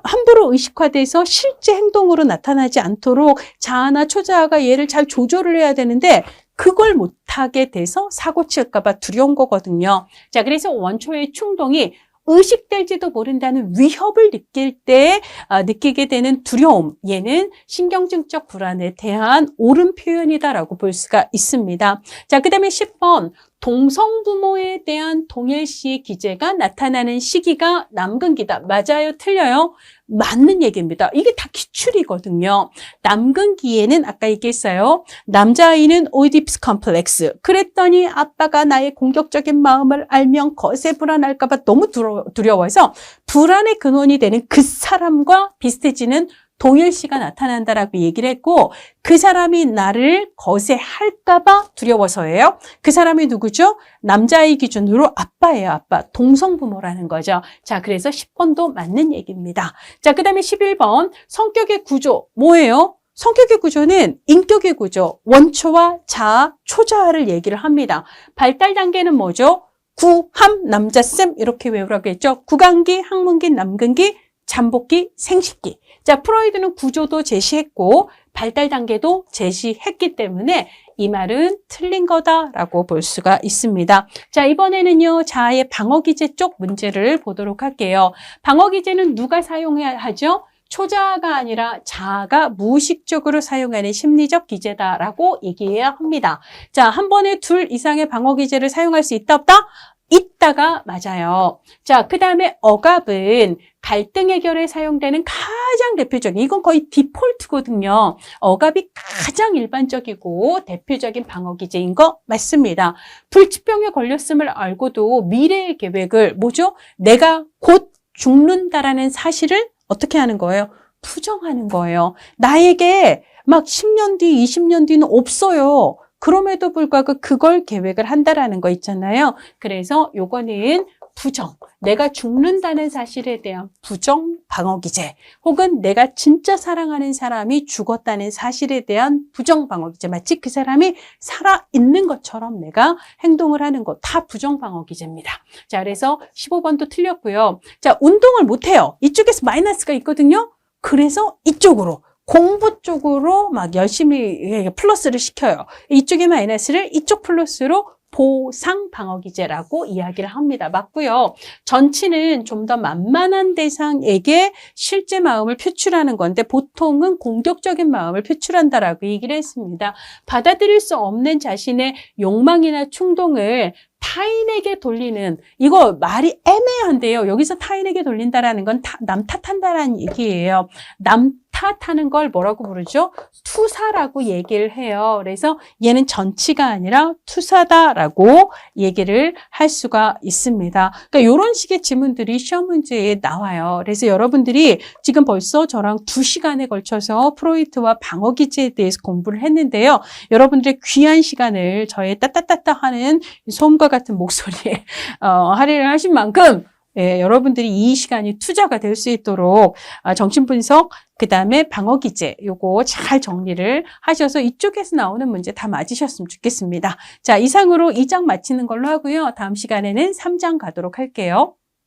함부로 의식화돼서 실제 행동으로 나타나지 않도록 자아나 초자아가 얘를 잘 조절을 해야 되는데 그걸 못하게 돼서 사고 칠까 봐 두려운 거거든요. 자, 그래서 원초의 충동이 의식될지도 모른다는 위협을 느낄 때 느끼게 되는 두려움, 얘는 신경증적 불안에 대한 옳은 표현이다라고 볼 수가 있습니다. 자, 그 다음에 10번 동성부모에 대한 동일시의 기제가 나타나는 시기가 남근기다. 맞아요? 틀려요? 맞는 얘기입니다. 이게 다 기출이거든요. 남근기에는 아까 얘기했어요. 남자아이는 오이디푸스 컴플렉스. 그랬더니 아빠가 나의 공격적인 마음을 알면 거세 불안할까 봐 너무 두려워서 불안의 근원이 되는 그 사람과 비슷해지는 동일시가 나타난다라고 얘기를 했고 그 사람이 나를 거세할까봐 두려워서예요. 그 사람이 누구죠? 남자의 기준으로 아빠예요. 아빠. 동성부모라는 거죠. 자, 그래서 10번도 맞는 얘기입니다. 자, 그 다음에 11번 성격의 구조 뭐예요? 성격의 구조는 인격의 구조, 원초와 자아, 초자아를 얘기를 합니다. 발달 단계는 뭐죠? 구, 함, 남자쌤 이렇게 외우라고 했죠. 구강기, 항문기, 남근기, 잠복기, 생식기. 자, 프로이드는 구조도 제시했고 발달 단계도 제시했기 때문에 이 말은 틀린 거다라고 볼 수가 있습니다. 자, 이번에는요. 자아의 방어기제 쪽 문제를 보도록 할게요. 방어기제는 누가 사용해야 하죠? 초자아가 아니라 자아가 무의식적으로 사용하는 심리적 기제다라고 얘기해야 합니다. 자, 한 번에 둘 이상의 방어 기제를 사용할 수 있다 없다? 있다가 맞아요. 자, 그 다음에 억압은 갈등 해결에 사용되는 가장 대표적인, 이건 거의 디폴트거든요. 억압이 가장 일반적이고 대표적인 방어 기제인 거 맞습니다. 불치병에 걸렸음을 알고도 미래의 계획을 뭐죠? 내가 곧 죽는다라는 사실을 어떻게 하는 거예요? 부정하는 거예요. 나에게 막 10년 뒤, 20년 뒤는 없어요. 그럼에도 불구하고 그걸 계획을 한다라는 거 있잖아요. 그래서 요거는 부정, 내가 죽는다는 사실에 대한 부정 방어 기제, 혹은 내가 진짜 사랑하는 사람이 죽었다는 사실에 대한 부정 방어 기제, 마치 그 사람이 살아있는 것처럼 내가 행동을 하는 것, 다 부정 방어 기제입니다. 자, 그래서 15번도 틀렸고요. 자, 운동을 못해요. 이쪽에서 마이너스가 있거든요. 그래서 이쪽으로 공부 쪽으로 막 열심히 플러스를 시켜요. 이쪽의 마이너스를 이쪽 플러스로 보상 방어 기제라고 이야기를 합니다. 맞고요. 전치는 좀 더 만만한 대상에게 실제 마음을 표출하는 건데 보통은 공격적인 마음을 표출한다라고 얘기를 했습니다. 받아들일 수 없는 자신의 욕망이나 충동을 타인에게 돌리는, 이거 말이 애매한데요. 여기서 타인에게 돌린다라는 건 남 탓한다라는 얘기예요. 남 탓하는 걸 뭐라고 부르죠? 투사라고 얘기를 해요. 그래서 얘는 전치가 아니라 투사다라고 얘기를 할 수가 있습니다. 그러니까 이런 식의 지문들이 시험 문제에 나와요. 그래서 여러분들이 지금 벌써 저랑 2시간에 걸쳐서 프로이트와 방어 기제에 대해서 공부를 했는데요. 여러분들의 귀한 시간을 저의 따따따따 하는 소음과 같은 목소리에 할애를 하신 만큼 여러분들이 이 시간이 투자가 될 수 있도록 정신분석, 그 다음에 방어기제 요거 잘 정리를 하셔서 이쪽에서 나오는 문제 다 맞으셨으면 좋겠습니다. 자, 이상으로 2장 마치는 걸로 하고요. 다음 시간에는 3장 가도록 할게요.